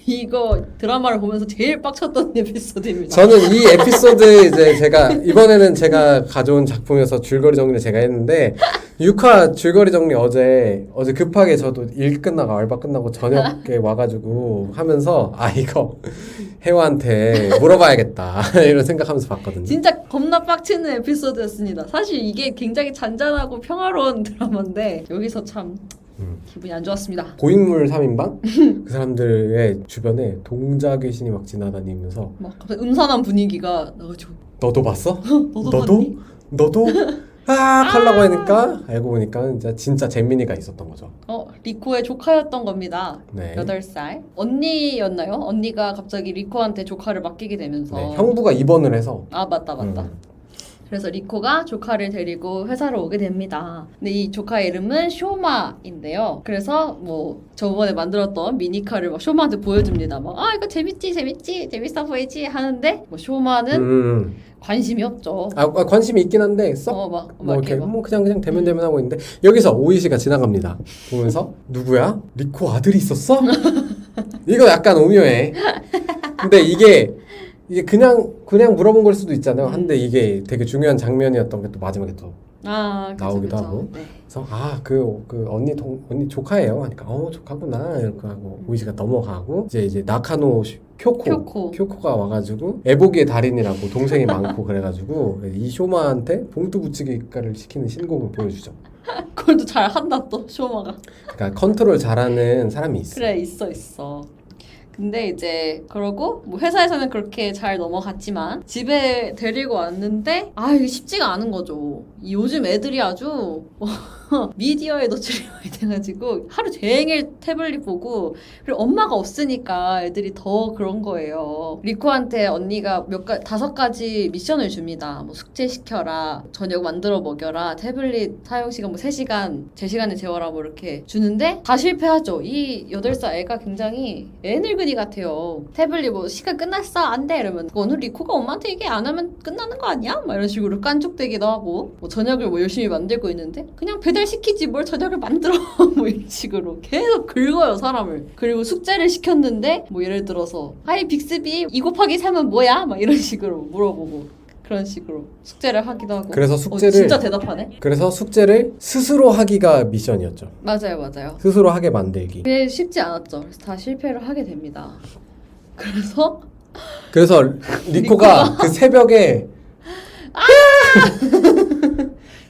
이거 드라마를 보면서 제일 빡쳤던 에피소드입니다. 저는 이 에피소드 이제 이번에는 제가 가져온 작품에서 줄거리 정리를 제가 했는데 6화 줄거리 정리 어제 급하게 저도 일 끝나고 알바 끝나고 저녁에 와가지고 하면서 이거 혜화한테 물어봐야겠다 이런 생각하면서 봤거든요. 진짜 겁나 빡치는 에피소드였습니다. 사실 이게 굉장히 잔잔하고 평화로운 드라마인데 여기서 참 기분이 안 좋았습니다. 고인물 3인방? 그 사람들의 주변에 동자 귀신이 막 지나다니면서 막 갑자기 음산한 분위기가 나가지고 너도 봤어? 너도 봤니? 너도? 하려고 하니까 알고 보니까 진짜 재민이가 있었던 거죠. 리코의 조카였던 겁니다. 네. 8살. 언니였나요? 언니가 갑자기 리코한테 조카를 맡기게 되면서 네, 형부가 입원을 해서 맞다. 그래서 리코가 조카를 데리고 회사로 오게 됩니다. 근데 이 조카의 이름은 쇼마인데요. 그래서 뭐 저번에 만들었던 미니카를 막 쇼마한테 보여줍니다. 막 이거 재밌지 재밌어 보이지 하는데 뭐 쇼마는 관심이 없죠. 관심이 있긴 한데 이렇게 그냥 되면 하고 있는데 여기서 오이시가 지나갑니다. 보면서 누구야? 리코 아들이 있었어? 이거 약간 오묘해. 근데 이게 그냥 물어본 걸 수도 있잖아요. 근데 이게 되게 중요한 장면이었던 게 또 마지막에 또 그쵸, 나오기도 그쵸. 하고. 네. 그래서 그 언니 조카예요. 하니까 조카구나 이렇게 하고 오이시가 넘어가고 이제 나카노 쿄코가 와가지고 애보기의 달인이라고 동생이 많고 그래가지고 이 쇼마한테 봉투 붙이기를 시키는 신공을 보여주죠. 그걸 또 잘 한다 또 쇼마가. 그러니까 컨트롤 잘하는 사람이 있어. 그래 있어. 근데 이제 그러고 뭐 회사에서는 그렇게 잘 넘어갔지만 집에 데리고 왔는데 이게 쉽지가 않은 거죠. 요즘 애들이 아주 미디어에 노출이 많이 돼가지고 하루 종일 태블릿 보고 그리고 엄마가 없으니까 애들이 더 그런 거예요. 리코한테 언니가 5가지 미션을 줍니다. 뭐 숙제 시켜라, 저녁 만들어 먹여라, 태블릿 사용 시간 뭐 3시간, 제 시간에 재워라 뭐 이렇게 주는데 다 실패하죠. 이 8살 애가 굉장히 애늙은이 같아요. 태블릿 뭐 시간 끝났어 안 돼 이러면 오늘 리코가 엄마한테 얘기 안 하면 끝나는 거 아니야? 막 이런 식으로 깐족대기도 하고 뭐 저녁을 뭐 열심히 만들고 있는데 그냥 배달시키지 뭘 저녁을 만들어 뭐 이런 식으로 계속 긁어요 사람을. 그리고 숙제를 시켰는데 뭐 예를 들어서 빅스비 2 곱하기 3은 뭐야? 막 이런 식으로 물어보고 그런 식으로 숙제를 하기도 하고. 그래서 숙제를 진짜 대답하네. 그래서 숙제를 스스로 하기가 미션이었죠. 맞아요. 스스로 하게 만들기. 그게 쉽지 않았죠. 그래서 다 실패를 하게 됩니다. 그래서 리코가 그 새벽에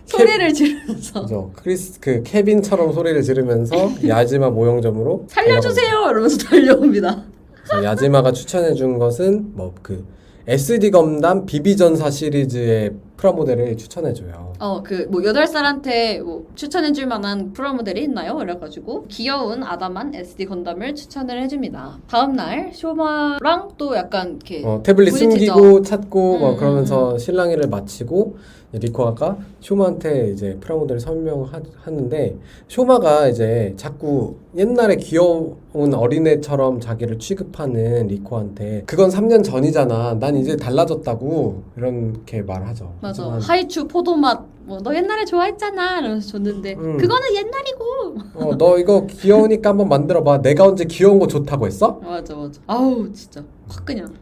소리를 지르면서 그죠. 그 케빈처럼 소리를 지르면서 야지마 모형점으로 살려주세요 이러면서 달려옵니다. 그래서 야지마가 추천해준 것은 뭐 그 SD 검담 비비전사 시리즈의 프라모델을 추천해줘요. 뭐 8살한테 뭐 추천해줄 만한 프라모델이 있나요? 이래가지고 귀여운 아담한 SD 건담을 추천을 해줍니다. 다음날 쇼마랑 또 약간 이렇게 태블릿 부딪히죠. 숨기고 찾고 뭐 그러면서 실랑이를 마치고 리코아가 쇼마한테 이제 프라모델을 설명하는데 쇼마가 이제 자꾸 옛날에 귀여운 어린애처럼 자기를 취급하는 리코한테 그건 3년 전이잖아. 난 이제 달라졌다고 이렇게 말하죠. 맞아. 하지만 하이츄 포도맛 뭐 너 옛날에 좋아했잖아 이러면서 줬는데 그거는 옛날이고. 너 이거 귀여우니까 한번 만들어봐. 내가 언제 귀여운 거 좋다고 했어? 맞아. 아우 진짜 확 그냥.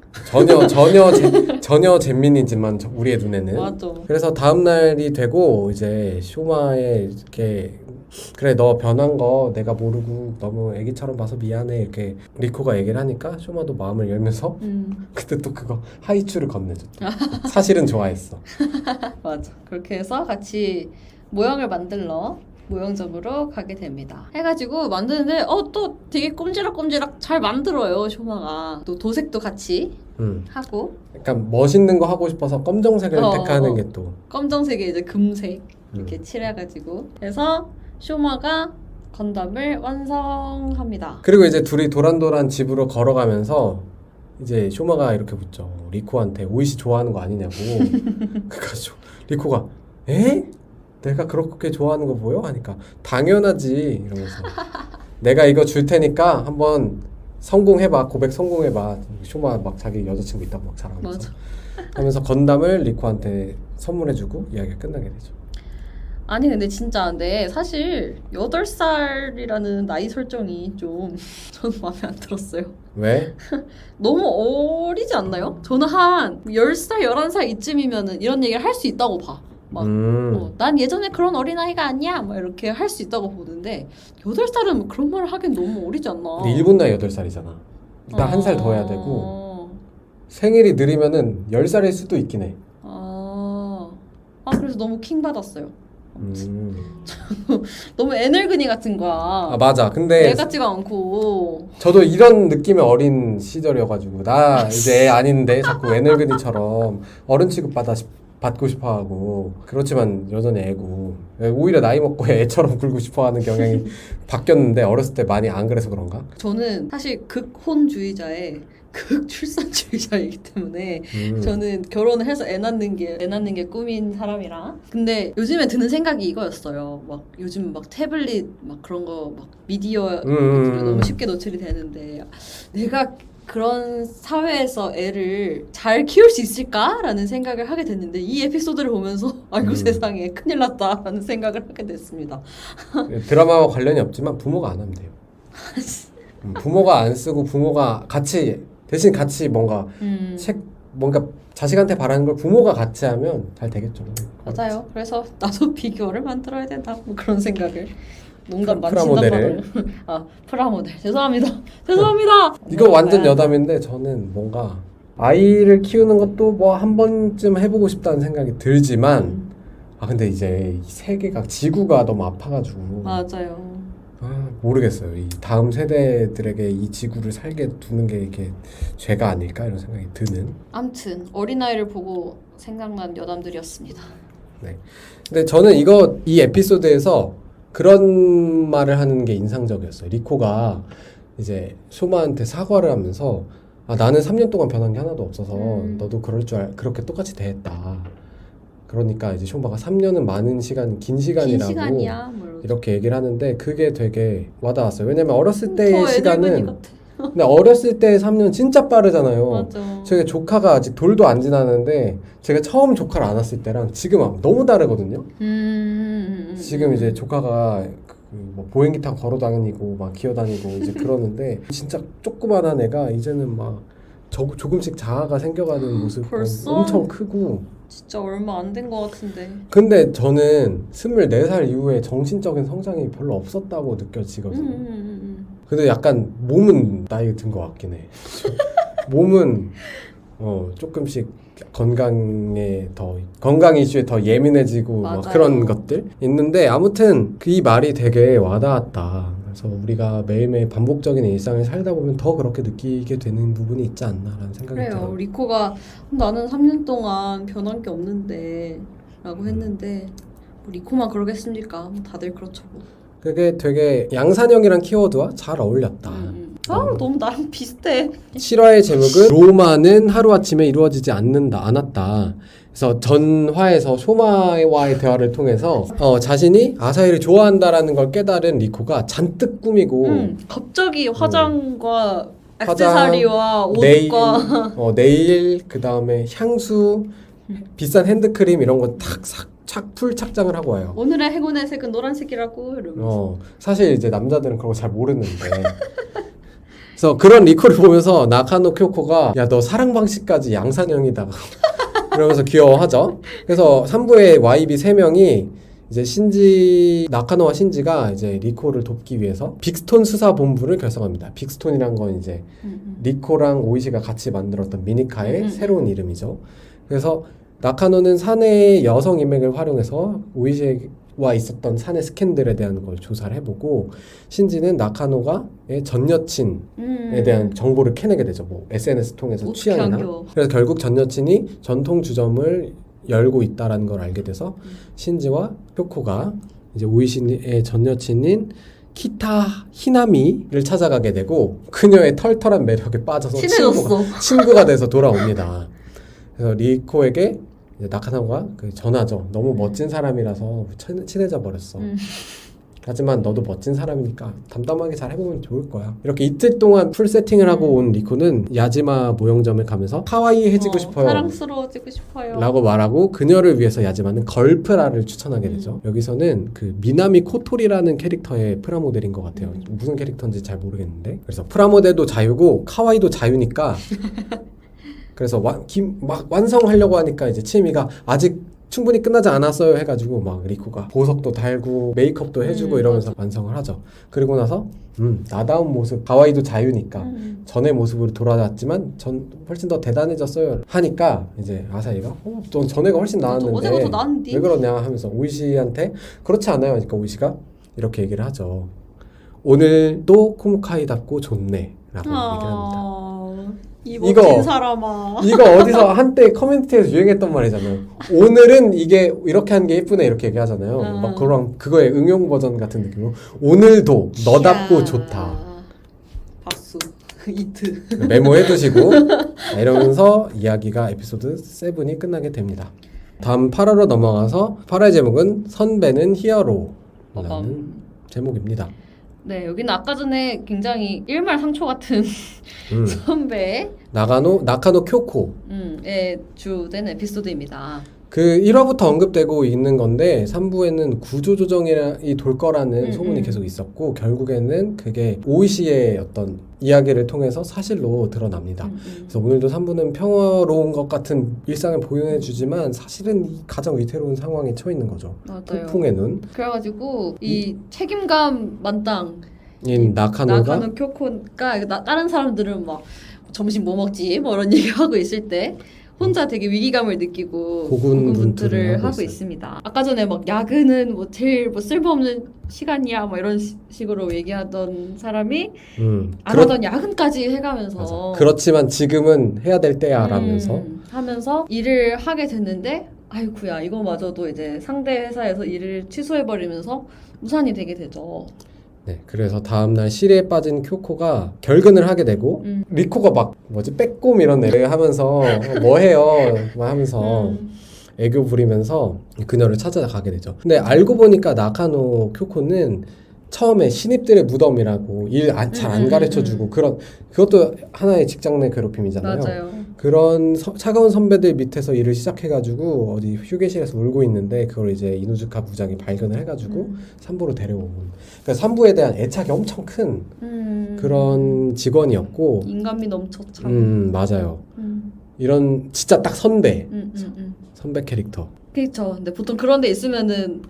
전혀 잼민이지만 우리의 눈에는. 맞아. 그래서 다음 날이 되고 이제 쇼마에 이렇게 그래 너 변한 거 내가 모르고 너무 애기처럼 봐서 미안해 이렇게 리코가 얘기를 하니까 쇼마도 마음을 열면서 그때 또 그거 하이츄를 건네줬다. 사실은 좋아했어. 맞아. 그렇게 해서 같이 모형을 만들러 모형점으로 가게 됩니다. 해가지고 만드는데 또 되게 꼼지락꼼지락 잘 만들어요 쇼마가. 또 도색도 같이 하고. 약간 멋있는 거 하고 싶어서 검정색을 택하는 게 또 검정색에 이제 금색 이렇게 칠해가지고 해서 쇼마가 건담을 완성합니다. 그리고 이제 둘이 도란도란 집으로 걸어가면서 이제 쇼마가 이렇게 묻죠. 리코한테 오이시 좋아하는 거 아니냐고. 그래가지고 리코가 에? 내가 그렇게 좋아하는 거 보여? 하니까 당연하지 이러면서 내가 이거 줄 테니까 한번 성공해봐. 고백 성공해봐. 쇼마 막 자기 여자친구 있다고 막 자랑하면서 맞아. 하면서 건담을 리코한테 선물해주고 이야기가 끝나게 되죠. 아니 근데 진짜 근데 사실 8살이라는 나이 설정이 좀 저는 마음에 안 들었어요. 왜? 너무 어리지 않나요? 저는 한 10살, 11살 이쯤이면은 이런 얘기를 할 수 있다고 봐. 막, 난 예전에 그런 어린아이가 아니야 막 이렇게 할 수 있다고 보는데 8살은 뭐 그런 말을 하긴 너무 어리지 않나. 근데 일본 나이 8살이잖아. 일단 한 살 더 해야 되고 생일이 느리면은 10살일 수도 있긴 해. 그래서 너무 킹 받았어요. 너무 애늙은이 같은 거야. 맞아. 근데 애 같지가 않고. 저도 이런 느낌의 어린 시절이어가지고 나 이제 애 아닌데 자꾸 애늙은이처럼 어른 받고 싶어하고 그렇지만 여전히 애고 오히려 나이 먹고 애처럼 굴고 싶어하는 경향이 바뀌었는데 어렸을 때 많이 안 그래서 그런가? 저는 사실 극혼주의자의 극출산주의자이기 때문에 저는 결혼을 해서 애 낳는 게 꿈인 사람이라. 근데 요즘에 드는 생각이 이거였어요. 막 요즘 막 태블릿 막 그런 거 막 미디어 너무 쉽게 노출이 되는데 내가 그런 사회에서 애를 잘 키울 수 있을까라는 생각을 하게 됐는데 이 에피소드를 보면서 아이고 세상에 큰일 났다라는 생각을 하게 됐습니다. 드라마와 관련이 없지만 부모가 안 하면 돼요. 부모가 안 쓰고 부모가 같이 대신 같이 뭔가 뭔가 자식한테 바라는 걸 부모가 같이 하면 잘 되겠죠. 맞아요. 그래서 나도 비교를 만들어야 된다. 뭐 그런 생각을. 농담 많이 프라모델을. 친단 말을. 아 프라모델. 죄송합니다. 죄송합니다. 이거 완전 여담인데 저는 뭔가 아이를 키우는 것도 뭐 한 번쯤 해보고 싶다는 생각이 들지만 아 근데 이제 이 세계가 지구가 너무 아파가지고 맞아요. 모르겠어요. 이 다음 세대들에게 이 지구를 살게 두는 게 이게 죄가 아닐까 이런 생각이 드는. 암튼 어린아이를 보고 생각난 여담들이었습니다. 네. 근데 저는 이 에피소드에서 그런 말을 하는 게 인상적이었어요. 리코가 이제 쇼마한테 사과를 하면서 아 나는 3년 동안 변한 게 하나도 없어서 너도 그렇게 똑같이 대했다. 그러니까 이제 쇼마가 3년은 많은 시간, 긴 시간이라고 긴 시간이야. 뭐 이렇게 얘기를 하는데 그게 되게 와닿았어요. 왜냐면 어렸을 때의 더 시간은 애들분이 같아. 근데 어렸을 때 3년 진짜 빠르잖아요. 맞아. 제가 조카가 아직 돌도 안 지나는데 제가 처음 조카를 안았을 때랑 지금 너무 다르거든요. 지금 이제 조카가 뭐 보행기 타고 걸어 다니고 막 기어 다니고 이제 그러는데 진짜 조그만한 애가 이제는 막 조금씩 자아가 생겨가는 모습 벌써? 엄청 크고 진짜 얼마 안 된 것 같은데. 근데 저는 24살 이후에 정신적인 성장이 별로 없었다고 느껴지거든요. 근데 약간 몸은 나이 든 것 같긴 해. 몸은 조금씩 건강 이슈에 더 예민해지고 막 맞아요. 그런 것들 있는데 아무튼 이 말이 되게 와닿았다. 그래서 우리가 매일매일 반복적인 일상을 살다 보면 더 그렇게 느끼게 되는 부분이 있지 않나라는 생각이 그래요. 들어요. 리코가 나는 3년 동안 변한 게 없는데 라고 했는데 뭐 리코만 그러겠습니까? 뭐 다들 그렇죠. 뭐. 그게 되게 양산형이란 키워드와 잘 어울렸다. 너무 나랑 비슷해. 실화의 제목은 로마는 하루아침에 이루어지지 않았다. 그래서 전화에서 쇼마와의 대화를 통해서 자신이 아사히를 좋아한다라는 걸 깨달은 리코가 잔뜩 꾸미고 갑자기 화장과 화장, 액세서리와 옷과 네일 그 다음에 향수 비싼 핸드크림 이런 거 풀 착장을 하고 와요. 오늘의 행운의 색은 노란색이라고 이러면서 사실 이제 남자들은 그런 거 잘 모르는데 그래서 그런 리코를 보면서 나카노 쿄코가 야 너 사랑 방식까지 양산형이다 이러면서 귀여워하죠. 그래서 3부의 YB 3명이 이제 나카노와 신지가 이제 리코를 돕기 위해서 빅스톤 수사본부를 결성합니다. 빅스톤이란 건 이제 리코랑 오이시가 같이 만들었던 미니카의 새로운 이름이죠. 그래서 나카노는 사내의 여성 인맥을 활용해서 오이시와 있었던 사내 스캔들에 대한 걸 조사를 해보고 신지는 나카노가의 전 여친에 대한 정보를 캐내게 되죠. 뭐 SNS 통해서 취향이나. 그래서 결국 전 여친이 전통 주점을 열고 있다라는 걸 알게 돼서 신지와 쿄코가 이제 오이시의 전 여친인 키타 히나미를 찾아가게 되고 그녀의 털털한 매력에 빠져서 친구가 돼서 돌아옵니다. 그래서 리코에게 이제 나카노가 전하죠. 너무 멋진 사람이라서 친해져 버렸어. 하지만 너도 멋진 사람이니까 담담하게 잘 해보면 좋을 거야. 이렇게 이틀 동안 풀 세팅을 하고 온 리코는 야지마 모형점에 가면서 카와이해지고 싶어요. 사랑스러워지고 싶어요. 라고 말하고 그녀를 위해서 야지마는 걸프라를 추천하게 되죠. 여기서는 그 미나미 코토리라는 캐릭터의 프라모델인 것 같아요. 무슨 캐릭터인지 잘 모르겠는데 그래서 프라모델도 자유고 카와이도 자유니까 그래서 막 완성하려고 하니까 이제 치미가 아직 충분히 끝나지 않았어요 해가지고 막 리코가 보석도 달고 메이크업도 해주고 이러면서 맞아. 완성을 하죠. 그리고 나서 나다운 모습 가와이도 자유니까 전의 모습으로 돌아왔지만 전 훨씬 더 대단해졌어요 하니까 이제 아사히가 넌 전에가 훨씬 나았는데 왜 그러냐 하면서 오이시한테 그렇지 않아요 하니까 오이시가 이렇게 얘기를 하죠. 오늘도 코무카이답고 좋네 라고 얘기를 합니다. 이 멋진 사람아. 이거 어디서 한때 커뮤니티에서 유행했던 말이잖아요. 오늘은 이게 이렇게 하는 게 예쁘네 이렇게 얘기하잖아요. 막 그거의 응용 버전 같은 느낌으로 오늘도 너답고 좋다. 박수. 이트. 메모해두시고 이러면서 이야기가 에피소드 7이 끝나게 됩니다. 다음 8화로 넘어가서 8화의 제목은 선배는 히어로라는 제목입니다. 네, 여기는 아까 전에 굉장히 일말상초 같은 선배 나카노 쿄코의 주된 에피소드입니다. 그 1화부터 언급되고 있는 건데 3부에는 구조조정이 돌 거라는 소문이 계속 있었고 결국에는 그게 오이시의 어떤 이야기를 통해서 사실로 드러납니다. 그래서 오늘도 3부는 평화로운 것 같은 일상을 보여주지만 사실은 이 가장 위태로운 상황에 처해 있는 거죠. 맞아요. 폭풍의 눈. 그래가지고 이 책임감 만땅 인 나카노가 나카노 쿄코가 다른 사람들은 막 점심 뭐 먹지? 뭐 이런 얘기하고 있을 때 혼자 되게 위기감을 느끼고 고군분투를 하고 있습니다. 아까 전에 막 야근은 뭐 제일 뭐 쓸모없는 시간이야 뭐 이런 식으로 얘기하던 사람이 안 하던 야근까지 해가면서 맞아. 그렇지만 지금은 해야 될 때야 라면서 하면서 일을 하게 됐는데 아이쿠야 이거마저도 이제 상대 회사에서 일을 취소해버리면서 무산이 되게 되죠. 네, 그래서 다음날 시리에 빠진 쿄코가 결근을 하게 되고 리코가 막 뭐지 빼꼼 이런 애를 하면서 뭐 해요 막 하면서 애교 부리면서 그녀를 찾아가게 되죠. 근데 알고 보니까 나카노 쿄코는 처음에 신입들의 무덤이라고 일 잘 안 가르쳐주고 그것도 하나의 직장 내 괴롭힘이잖아요. 맞아요. 그런 차가운 선배들 밑에서 일을 시작해가지고 어디 휴게실에서 울고 있는데 그걸 이제 이누즈카 부장이 발견을 해가지고 3부로 데려온. 그러니까 3부에 대한 애착이 엄청 큰 그런 직원이었고 인간미 넘쳐 참. 맞아요. 이런 진짜 딱 선배 캐릭터. 그렇죠. 근데 보통 그런 데 있으면은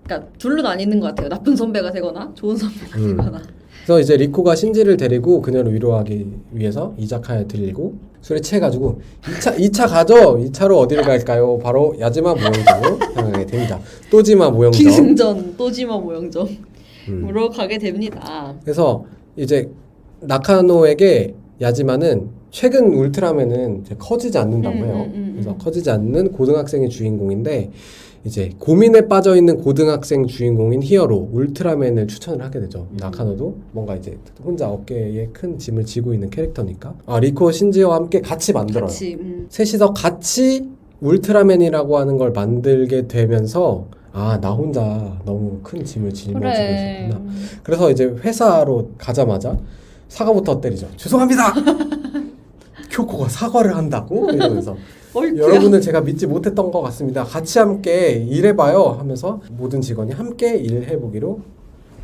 그러니까 둘로 나뉘는 것 같아요. 나쁜 선배가 되거나 좋은 선배가 되거나. 그래서 이제 리코가 신지를 데리고 그녀를 위로하기 위해서 이자카야에 들리고 술에 취해가지고 2차 가죠. 2차로 어디를 갈까요? 바로 야지마 모형점으로 향하게 됩니다. 또지마 모형점. 기승전 또지마 모형점으로 가게 됩니다. 그래서 이제 나카노에게 야지마는 최근 울트라맨은 이제 커지지 않는다고 해요. 그래서 커지지 않는 고등학생이 주인공인데 이제 고민에 빠져 있는 고등학생 주인공인 히어로 울트라맨을 추천을 하게 되죠. 나카노도 뭔가 이제 혼자 어깨에 큰 짐을 지고 있는 캐릭터니까 리코 신지와 함께 같이 만들어요. 셋이서 같이 울트라맨이라고 하는 걸 만들게 되면서 나 혼자 너무 큰 짐을 짊어지고 있었구나. 그래서 이제 회사로 가자마자 사과부터 때리죠. 죄송합니다. 쿄코가 사과를 한다고 이러면서 여러분을 제가 믿지 못했던 것 같습니다. 같이 함께 일해봐요 하면서 모든 직원이 함께 일해보기로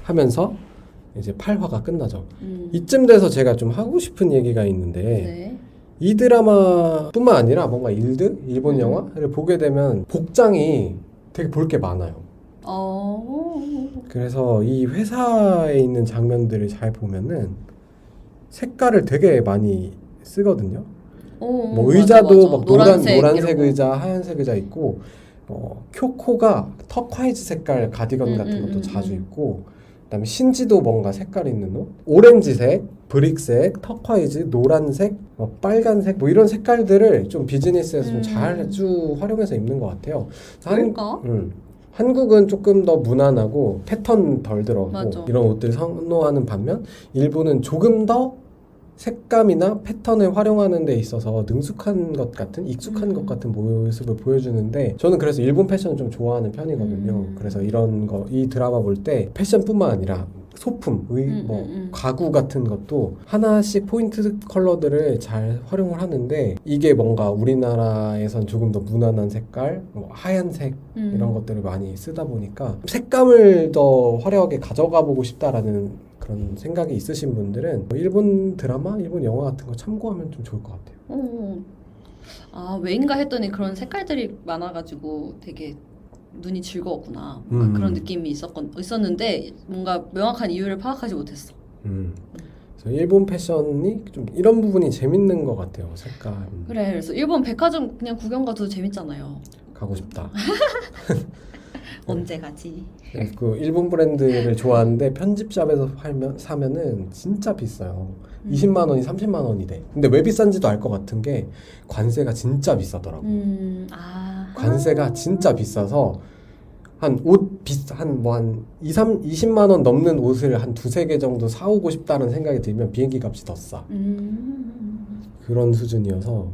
하면서 이제 8화가 끝나죠. 이쯤 돼서 제가 좀 하고 싶은 얘기가 있는데 이 드라마뿐만 아니라 뭔가 일본 영화를 보게 되면 복장이 되게 볼 게 많아요. 그래서 이 회사에 있는 장면들을 잘 보면은 색깔을 되게 많이 쓰거든요. 뭐 의자도 막 노란색 의자, 하얀색 의자 있고 쿄코가 터콰이즈 색깔 가디건 같은 것도 자주 입고 그다음에 신지도 뭔가 색깔 있는 옷, 오렌지색, 브릭색, 터콰이즈, 노란색, 빨간색 뭐 이런 색깔들을 좀 비즈니스에서 좀 자주 활용해서 입는 것 같아요. 한국은 조금 더 무난하고 패턴 덜 들어가고 이런 옷들 선호하는 반면 일본은 조금 더 색감이나 패턴을 활용하는 데 있어서 능숙한 것 같은, 익숙한 것 같은 모습을 보여주는데 저는 그래서 일본 패션을 좀 좋아하는 편이거든요. 그래서 이런 거, 이 드라마 볼 때 패션뿐만 아니라 소품, 가구 같은 것도 하나씩 포인트 컬러들을 잘 활용을 하는데 이게 뭔가 우리나라에선 조금 더 무난한 색깔, 하얀색 이런 것들을 많이 쓰다 보니까 색감을 더 화려하게 가져가 보고 싶다라는 그런 생각이 있으신 분들은 일본 드라마, 일본 영화 같은 거 참고하면 좀 좋을 것 같아요. 왜인가 했더니 그런 색깔들이 많아가지고 되게 눈이 즐거웠구나. 그런 느낌이 있었는데 뭔가 명확한 이유를 파악하지 못했어. 그래서 일본 패션이 좀 이런 부분이 재밌는 것 같아요. 색감. 그래, 그래서 일본 백화점 그냥 구경 가도 재밌잖아요. 가고 싶다. 언제 가지? 그 일본 브랜드를 좋아하는데 편집샵에서 사면은 진짜 비싸요. 20만 원이 30만 원이 돼. 근데 왜 비싼지도 알 것 같은 게 관세가 진짜 비싸더라고. 관세가 진짜 비싸서 한 20만 원 넘는 옷을 한 두세 개 정도 사오고 싶다는 생각이 들면 비행기 값이 더 싸. 그런 수준이어서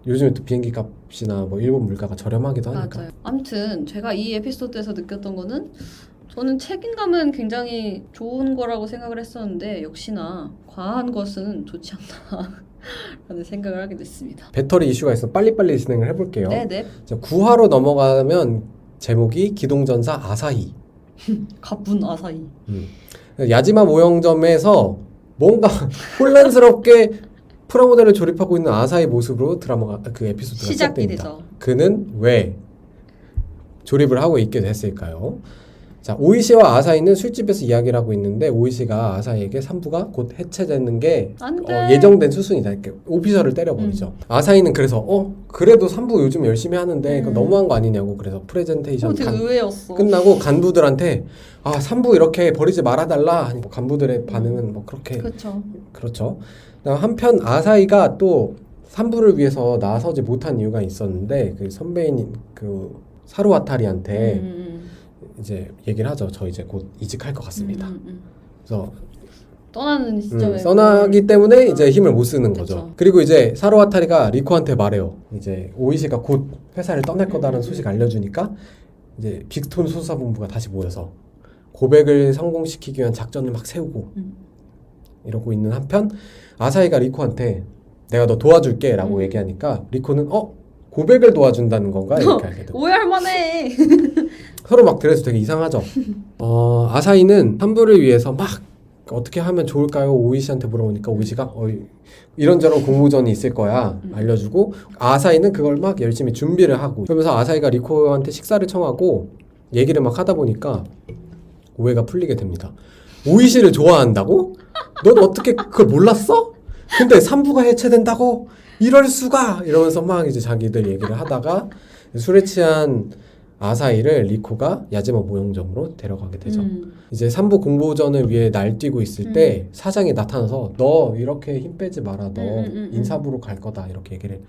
요즘에 또 비행기 값이나 뭐 일본 물가가 저렴하기도 하니까. 맞아요. 아무튼 제가 이 에피소드에서 느꼈던 거는 저는 책임감은 굉장히 좋은 거라고 생각을 했었는데 역시나 과한 것은 좋지 않나 라는 생각을 하게 됐습니다. 배터리 이슈가 있어 빨리빨리 진행을 해볼게요. 네네. 자, 9화로 넘어가면 제목이 기동전사 아사히. 가쁜 아사히. 야지마 모형점에서 뭔가 혼란스럽게 프라모델을 조립하고 있는 아사히 모습으로 드라마가 그 에피소드가 시작이 시작됩니다. 되죠. 그는 왜 조립을 하고 있게 됐을까요? 자, 오이시와 아사히는 술집에서 이야기를 하고 있는데 오이시가 아사히에게 산부가 곧 해체되는 게 안 돼. 예정된 수순이다. 이렇게 오피셜을 때려버리죠. 아사히는 그래서 그래도 산부 요즘 열심히 하는데 그거 너무한 거 아니냐고. 그래서 프레젠테이션 되게 의외였어. 끝나고 간부들한테 산부 이렇게 버리지 말아달라. 아니, 간부들의 반응은 뭐 그렇게 그렇죠. 한편 아사히가 또 산부를 위해서 나서지 못한 이유가 있었는데 그 선배인 그 사루와타리한테 이제 얘기를 하죠. 저 이제 곧 이직할 것 같습니다. 그래서 떠나는 시점에 떠나기 때문에 이제 힘을 못 쓰는 거죠. 그쵸. 그리고 이제 사루와타리가 리코한테 말해요. 이제 오이시가 곧 회사를 떠날 거다라는 소식 알려주니까 이제 빅톤 수사본부가 다시 모여서 고백을 성공시키기 위한 작전을 막 세우고 이러고 있는 한편 아사히가 리코한테 내가 너 도와줄게 라고 얘기하니까 리코는 고백을 도와준다는 건가? 이렇게 알게 되고 오해할 만해. 서로 막 그래서 되게 이상하죠. 아사히는 산부를 위해서 막 어떻게 하면 좋을까요? 오이시한테 물어보니까 오이시가 이런저런 공모전이 있을 거야 알려주고 아사히는 그걸 막 열심히 준비를 하고 그러면서 아사히가 리코한테 식사를 청하고 얘기를 막 하다 보니까 오해가 풀리게 됩니다. 오이시를 좋아한다고? 넌 어떻게 그걸 몰랐어? 근데 산부가 해체된다고? 이럴 수가! 이러면서 막 이제 자기들 얘기를 하다가 술에 취한 아사히를 리코가 야지마 모형점으로 데려가게 되죠. 이제 산부 공모전을 위해 날뛰고 있을 때 사장이 나타나서 너 이렇게 힘 빼지 마라. 너 인사부로 갈 거다. 이렇게 얘기를 해.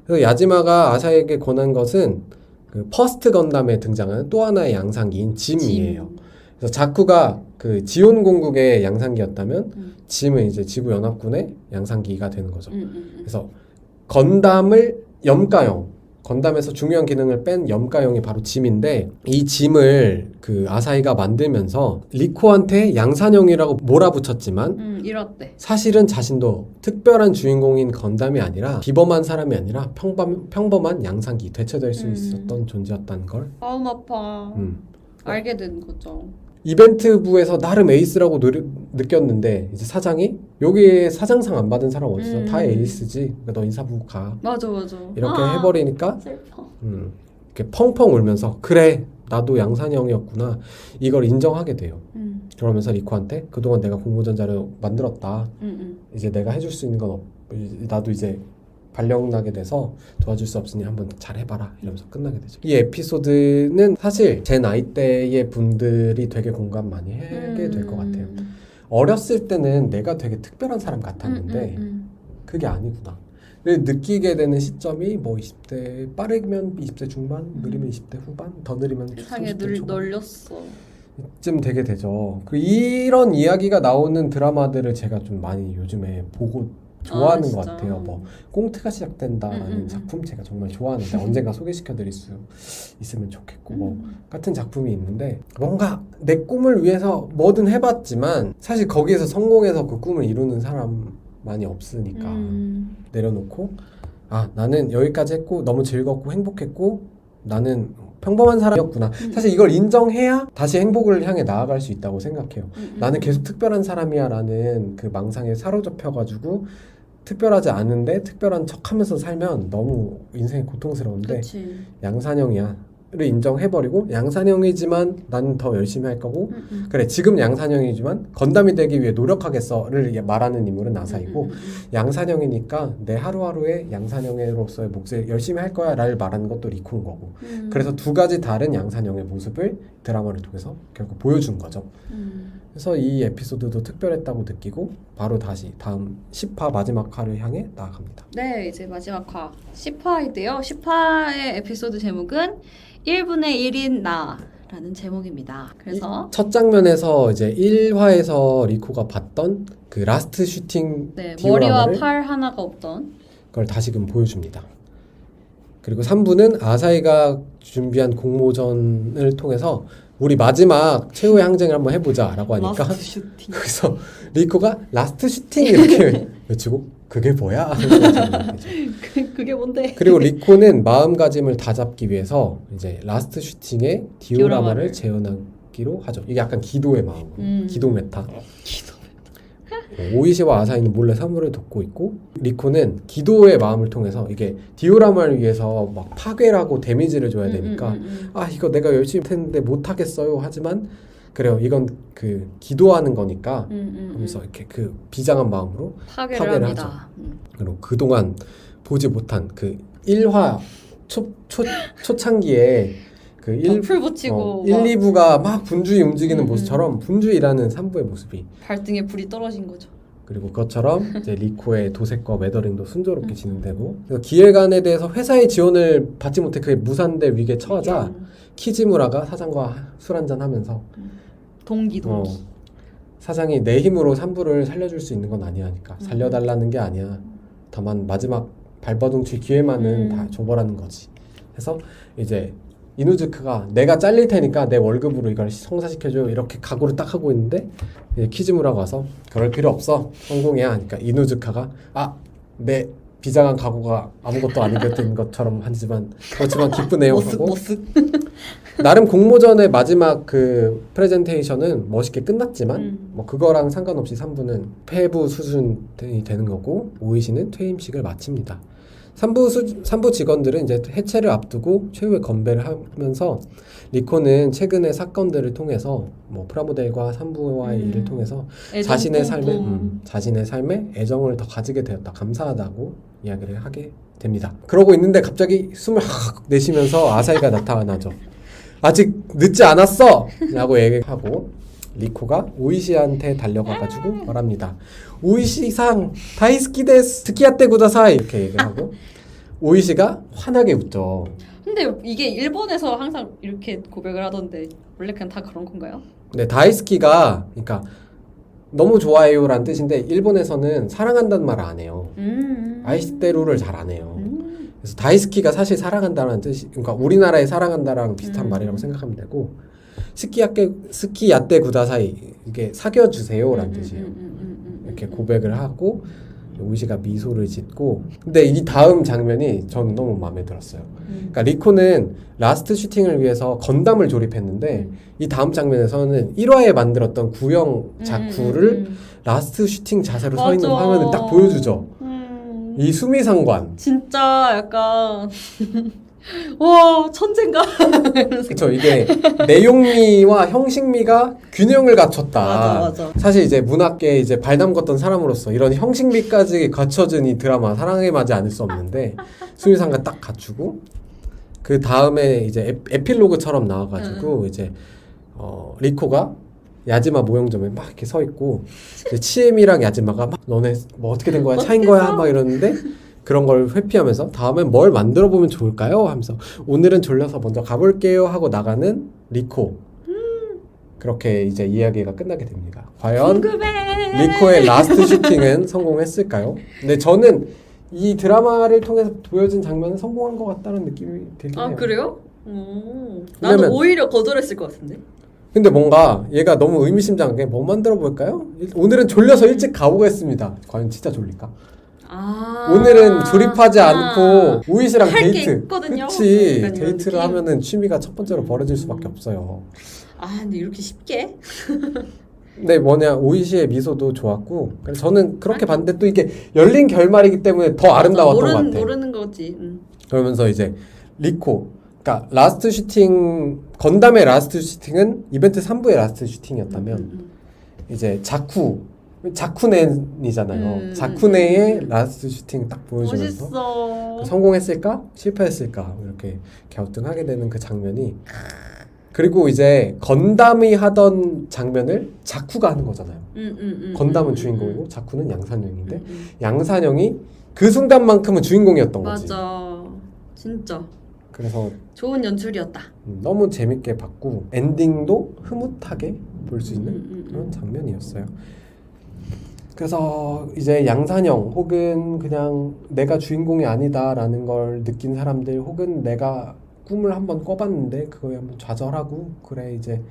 그래서 야지마가 아사히에게 권한 것은 그 퍼스트 건담에 등장하는 또 하나의 양상기인 짐이에요. 그래서 자쿠가 그 지온 공국의 양상기였다면 짐은 이제 지구 연합군의 양상기가 되는 거죠. 그래서 건담을 염가형 건담에서 중요한 기능을 뺀 염가형이 바로 짐인데 이 짐을 그 아사히가 만들면서 리코한테 양산형이라고 몰아붙였지만 이렇대. 사실은 자신도 특별한 주인공인 건담이 아니라 비범한 사람이 아니라 평범한 양상기 대체될 수 있었던 존재였다는 걸 마음 아파. 알게 된 거죠. 이벤트부에서 나름 에이스라고 느꼈는데 이제 사장이 여기에 사장상 안 받은 사람 어딨어? 다 에이스지. 그러니까 너 인사부 가. 맞아. 이렇게 해버리니까 슬퍼. 이렇게 펑펑 울면서 그래 나도 양산형이었구나 이걸 인정하게 돼요. 그러면서 리코한테 그동안 내가 공모전 자료 만들었다. 이제 내가 해줄 수 있는 건 나도 이제 발령나게 돼서 도와줄 수 없으니 한번 잘 해봐라 이러면서 끝나게 되죠. 이 에피소드는 사실 제 나이대의 분들이 되게 공감 많이 하게 될 것 같아요. 어렸을 때는 내가 되게 특별한 사람 같았는데 그게 아니구나. 느끼게 되는 시점이 뭐 20대 빠르면 20대 중반, 느리면 20대 후반, 더 느리면 세상에 30대 초반 널렸어. 쯤 되게 되죠. 이런 이야기가 나오는 드라마들을 제가 좀 많이 요즘에 보고 좋아하는 것 같아요. 뭐 꽁트가 시작된다라는 작품 제가 정말 좋아하는데 언젠가 소개시켜드릴 수 있으면 좋겠고 뭐 같은 작품이 있는데 뭔가 내 꿈을 위해서 뭐든 해봤지만 사실 거기에서 성공해서 그 꿈을 이루는 사람 많이 없으니까 내려놓고 나는 여기까지 했고 너무 즐겁고 행복했고 나는 평범한 사람이었구나. 사실 이걸 인정해야 다시 행복을 향해 나아갈 수 있다고 생각해요. 나는 계속 특별한 사람이야 라는 그 망상에 사로잡혀가지고 특별하지 않은데 특별한 척하면서 살면 너무 인생이 고통스러운데 그치. 양산형이야 를 인정해버리고 양산형이지만 나는 더 열심히 할 거고 그래 지금 양산형이지만 건담이 되기 위해 노력하겠어를 말하는 인물은 아사히고 양산형이니까 내 하루하루의 양산형으로서의 몫을 열심히 할 거야 라를 말하는 것도 리코인 거고 그래서 두 가지 다른 양산형의 모습을 드라마를 통해서 결국 보여준 거죠. 그래서 이 에피소드도 특별했다고 느끼고 바로 다시 다음 10화 마지막 화를 향해 나아갑니다. 네, 이제 마지막 화 10화인데요. 10화의 에피소드 제목은 1분의 1인 나라는 제목입니다. 그래서 첫 장면에서 이제 1화에서 리코가 봤던 그 라스트 슈팅 머리와 팔 하나가 없던 그걸 다시금 보여줍니다. 그리고 3부는 아사히가 준비한 공모전을 통해서 우리 마지막 최후의 항쟁을 한번 해보자라고 하니까 라스트 슈팅. 그래서 리코가 라스트 슈팅 이렇게 외치고 그게 뭐야? 그게 뭔데? 그리고 리코는 마음가짐을 다잡기 위해서 이제 라스트 슈팅에 디오라마를 재현하기로 하죠. 이게 약간 기도의 마음, 기도 메타. 기도. 오이시와 아사히는 몰래 사물을 돕고 있고 리코는 기도의 마음을 통해서 이게 디오라마를 위해서 막 파괴를 하고 데미지를 줘야 되니까 아 이거 내가 열심히 했는데 못하겠어요 하지만 그래요 이건 그 기도하는 거니까 하면서 이렇게 그 비장한 마음으로 파괴를 하죠. 그리고 그동안 보지 못한 그 1화 초창기에 그 풀 붙이고 1, 2부가 막 분주히 움직이는 모습처럼 분주히 일하는 3부의 모습이 발등에 불이 떨어진 거죠. 그리고 그것처럼 이제 리코의 도색과 웨더링도 순조롭게 진행되고 그래서 기획안에 대해서 회사의 지원을 받지 못해 그게 무산될 위기에 처하자 키지무라가 사장과 술 한잔 하면서 동기 사장이 내 힘으로 3부를 살려줄 수 있는 건 아니야 하니까 살려달라는 게 아니야 다만 마지막 발버둥칠 기회만은 다 줘보라는 거지 해서 이제 이누즈카가 내가 잘릴 테니까 내 월급으로 이걸 성사시켜줘 이렇게 각오를 딱 하고 있는데 이제 키즈무라가 와서 그럴 필요 없어 성공이야 하니까 이누즈카가 내 비장한 각오가 아무것도 아니었던 것처럼 하지만 그렇지만 기쁘네요 하고 나름 공모전의 마지막 그 프레젠테이션은 멋있게 끝났지만 뭐 그거랑 상관없이 3부는 폐부 수준이 되는 거고 오이시는 퇴임식을 마칩니다. 3부 직원들은 이제 해체를 앞두고 최후의 건배를 하면서 리코는 최근의 사건들을 통해서 뭐 프라모델과 3부와의 일을 통해서 자신의 삶에 애정을 더 가지게 되었다. 감사하다고 이야기를 하게 됩니다. 그러고 있는데 갑자기 숨을 확 내쉬면서 아사히가 나타나죠. 아직 늦지 않았어! 라고 얘기하고 리코가 오이시한테 달려가가지고 말합니다. 오이시상 다이스키 데스 스키야테 구다사이 이렇게 얘기하고 오이시가 환하게 웃죠. 근데 이게 일본에서 항상 이렇게 고백을 하던데 원래 그냥 다 그런 건가요? 네, 다이스키가 그러니까 너무 좋아해요라는 뜻인데 일본에서는 사랑한다는 말을 안 해요. 아이시테루를 잘 안 해요. 그래서 다이스키가 사실 사랑한다는 뜻이 그러니까 우리나라의 사랑한다랑 비슷한 말이라고 생각하면 되고 스키야테 구다사이 이게 사귀어주세요라는 뜻이에요. 이렇게 고백을 하고 오이시가 미소를 짓고 근데 이 다음 장면이 저는 너무 마음에 들었어요. 그러니까 리코는 라스트 슈팅을 위해서 건담을 조립했는데 이 다음 장면에서는 1화에 만들었던 구형 자쿠를 라스트 슈팅 자세로 서 있는 화면을 딱 보여주죠. 이 수미상관 진짜 약간 와 천재인가? 그렇죠. 이게 내용미와 형식미가 균형을 갖췄다. 맞아. 사실 이제 문학계에 이제 발담궜던 사람으로서 이런 형식미까지 갖춰진 이 드라마 사랑에 맞지 않을 수 없는데 수미상관 딱 갖추고 그 다음에 이제 에필로그처럼 나와가지고 이제 리코가 야지마 모형점에 막 이렇게 서 있고 치엠이랑 야지마가 막 너네 뭐 어떻게 된 거야 차인 거야 막 이러는데. 그런 걸 회피하면서 다음엔 뭘 만들어 보면 좋을까요? 하면서 오늘은 졸려서 먼저 가볼게요 하고 나가는 리코. 그렇게 이제 이야기가 끝나게 됩니다. 과연 궁금해. 리코의 라스트 슈팅은 성공했을까요? 근데 저는 이 드라마를 통해서 보여진 장면은 성공한 것 같다는 느낌이 들긴 해요. 그래요? 나는 오히려 거절했을 것 같은데. 근데 뭔가 얘가 너무 의미심장한 게 뭐 만들어 볼까요? 오늘은 졸려서 일찍 가보겠습니다. 과연 진짜 졸릴까? 오늘은 조립하지 않고 오이시랑 데이트. 그치. 데이트를 하면은 취미가 첫 번째로 벌어질 수밖에 없어요. 근데 이렇게 쉽게? 근데 오이시의 미소도 좋았고 그래서 저는 그렇게 봤는데 또 이게 열린 결말이기 때문에 더 아름다웠던 것 같아. 모르는 거지. 그러면서 이제 리코 그러니까 라스트 슈팅 건담의 라스트 슈팅은 이벤트 3부의 라스트 슈팅이었다면 이제 자쿠넨이잖아요. 자쿠네의 라스트 슈팅 딱 보여주면서 멋있어. 성공했을까? 실패했을까? 이렇게 갸우뚱하게 되는 그 장면이 그리고 이제 건담이 하던 장면을 자쿠가 하는 거잖아요. 건담은 주인공이고 자쿠는 양산형인데 양산형이 그 순간만큼은 주인공이었던 거지. 맞아. 진짜. 그래서 좋은 연출이었다. 너무 재밌게 봤고 엔딩도 흐뭇하게 볼 수 있는 그런 장면이었어요. 그래서 이제 양산형 혹은 그냥 내가 주인공이 아니다라는 걸 느낀 사람들 혹은 내가 꿈을 한번 꿔봤는데 그거에 한번 좌절하고 그래 이제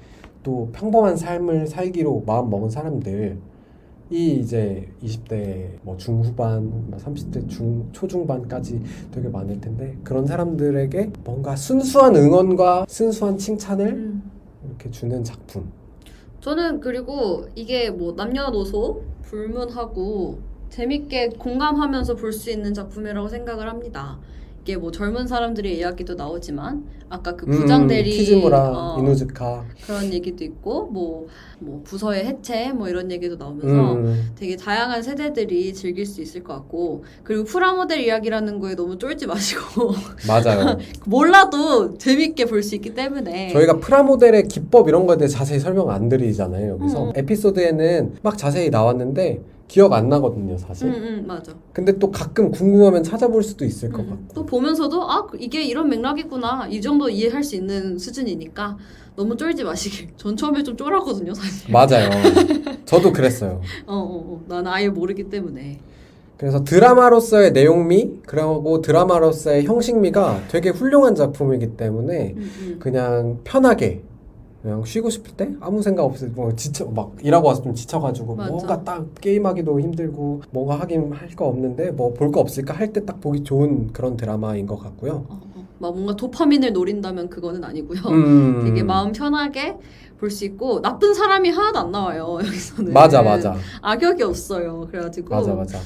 또 평범한 삶을 살기로 마음 먹은 사람들 이 이제 20대 뭐 중후반, 뭐 30대 초중반까지 되게 많을 텐데 그런 사람들에게 뭔가 순수한 응원과 순수한 칭찬을 이렇게 주는 작품. 저는 그리고 이게 뭐 남녀노소 불문하고 재밌게 공감하면서 볼 수 있는 작품이라고 생각을 합니다. 이게 뭐 젊은 사람들의 이야기도 나오지만 아까 그 부장 대리 키즈무라, 이누즈카 그런 얘기도 있고 뭐 부서의 해체 뭐 이런 얘기도 나오면서 되게 다양한 세대들이 즐길 수 있을 것 같고 그리고 프라모델 이야기라는 거에 너무 쫄지 마시고 맞아요. 몰라도 재밌게 볼 수 있기 때문에 저희가 프라모델의 기법 이런 거에 대해 자세히 설명 안 드리잖아요. 여기서 에피소드에는 막 자세히 나왔는데 기억 안 나거든요, 사실. 맞아. 근데 또 가끔 궁금하면 찾아볼 수도 있을 것 같고. 또 보면서도 아 이게 이런 맥락이구나 이 정도 이해할 수 있는 수준이니까 너무 쫄지 마시길. 전 처음에 좀 쫄았거든요, 사실. 맞아요. 저도 그랬어요. 나는 아예 모르기 때문에. 그래서 드라마로서의 내용미 그리고 드라마로서의 형식미가 되게 훌륭한 작품이기 때문에 그냥 편하게 그냥 쉬고 싶을 때 아무 생각 없이 뭐 지쳐 막 일하고 와서 좀 지쳐가지고 맞아. 뭔가 딱 게임하기도 힘들고 뭔가 하긴 할 거 없는데 뭐 볼 거 없을까 할 때 딱 보기 좋은 그런 드라마인 것 같고요. 막 뭔가 도파민을 노린다면 그거는 아니고요. 되게 마음 편하게 볼 수 있고 나쁜 사람이 하나도 안 나와요 여기서는. 맞아. 악역이 없어요. 그래가지고 맞아.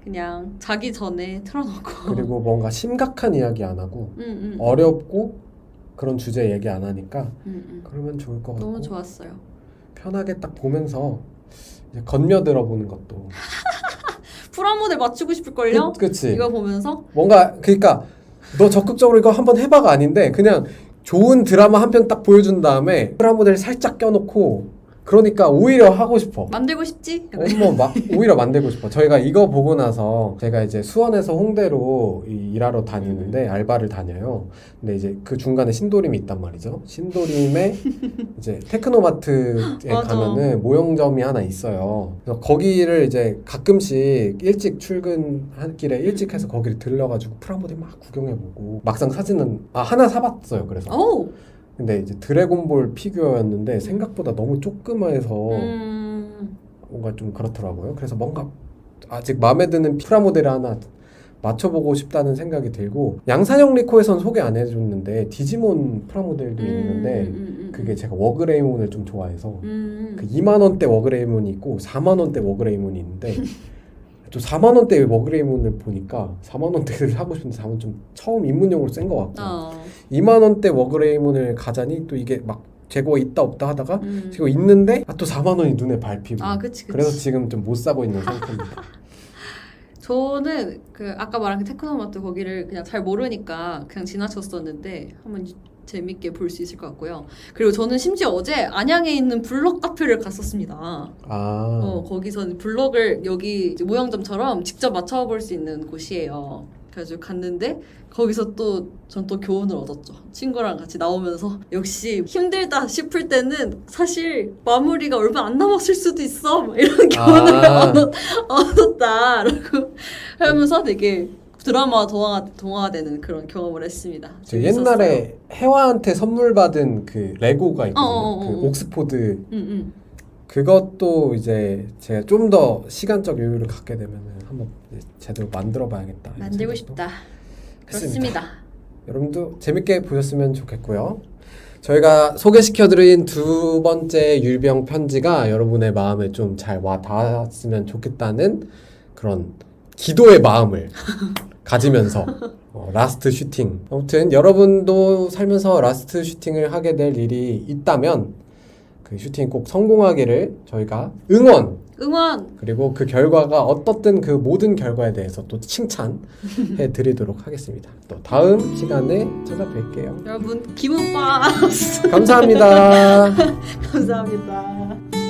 그냥 자기 전에 틀어놓고 그리고 뭔가 심각한 이야기 안 하고 어렵고 그런 주제 얘기 안 하니까 그러면 좋을 것 같고 너무 좋았어요. 편하게 딱 보면서 이제 건며들어 보는 것도 프라모델 맞추고 싶을걸요? 그치 이거 보면서 뭔가 그러니까 너 적극적으로 이거 한번 해봐가 아닌데 그냥 좋은 드라마 한 편 딱 보여준 다음에 프라모델 살짝 껴놓고 그러니까 오히려 하고 싶어. 만들고 싶지? 오히려 만들고 싶어. 저희가 이거 보고 나서 제가 이제 수원에서 홍대로 일하러 다니는데 알바를 다녀요. 근데 이제 그 중간에 신도림이 있단 말이죠. 신도림에 이제 테크노마트에 맞아. 가면은 모형점이 하나 있어요. 그래서 거기를 이제 가끔씩 일찍 출근할 길에 일찍 해서 거기를 들러가지고 프라모델 막 구경해보고 막상 사진은 하나 사봤어요. 그래서 오! 근데 이제 드래곤볼 피규어였는데 생각보다 너무 조그마해서 뭔가 좀 그렇더라고요. 그래서 뭔가 아직 마음에 드는 프라모델 하나 맞춰보고 싶다는 생각이 들고 양산형 리코에선 소개 안 해줬는데 디지몬 프라모델도 있는데 그게 제가 워그레이몬을 좀 좋아해서 그 2만원대 워그레이몬이 있고 4만원대 워그레이몬이 있는데 또 4만원대 워그레이몬을 보니까 4만원대를 사고 싶은데 4만 좀 처음 입문용으로 센 것 같고 2만원대 워그레이몬을 가자니 또 이게 막 재고가 있다 없다 하다가 재고 있는데 또 4만원이 눈에 밟히고 그치. 그래서 지금 좀 못 사고 있는 상태입니다. 저는 그 아까 말한 그 테크노마트 거기를 그냥 잘 모르니까 그냥 지나쳤었는데 한번 재밌게 볼 수 있을 것 같고요. 그리고 저는 심지어 어제 안양에 있는 블럭 카페를 갔었습니다. 거기서는 블럭을 여기 이제 모형점처럼 직접 맞춰볼 수 있는 곳이에요. 그래가지고 갔는데 거기서 전 또 교훈을 얻었죠. 친구랑 같이 나오면서 역시 힘들다 싶을 때는 사실 마무리가 얼마 안 남았을 수도 있어. 막 이런 교훈을 얻었다라고 하면서 되게 드라마 동화가 되는 그런 경험을 했습니다. 옛날에 혜화한테 선물 받은 그 레고가 있거든요. 그 옥스포드 그것도 이제 제가 좀 더 시간적 여유를 갖게 되면 한번 제대로 만들어 봐야겠다. 만들고 싶다. 했습니다. 그렇습니다. 여러분도 재밌게 보셨으면 좋겠고요. 저희가 소개시켜드린 두 번째 율병 편지가 여러분의 마음에 좀 잘 와 닿았으면 좋겠다는 그런 기도의 마음을 가지면서 라스트 슈팅 아무튼 여러분도 살면서 라스트 슈팅을 하게 될 일이 있다면 그 슈팅 꼭 성공하기를 저희가 응원 그리고 그 결과가 어떻든 그 모든 결과에 대해서 또 칭찬해 드리도록 하겠습니다. 또 다음 시간에 찾아뵐게요. 여러분 기분 빠 감사합니다. 감사합니다.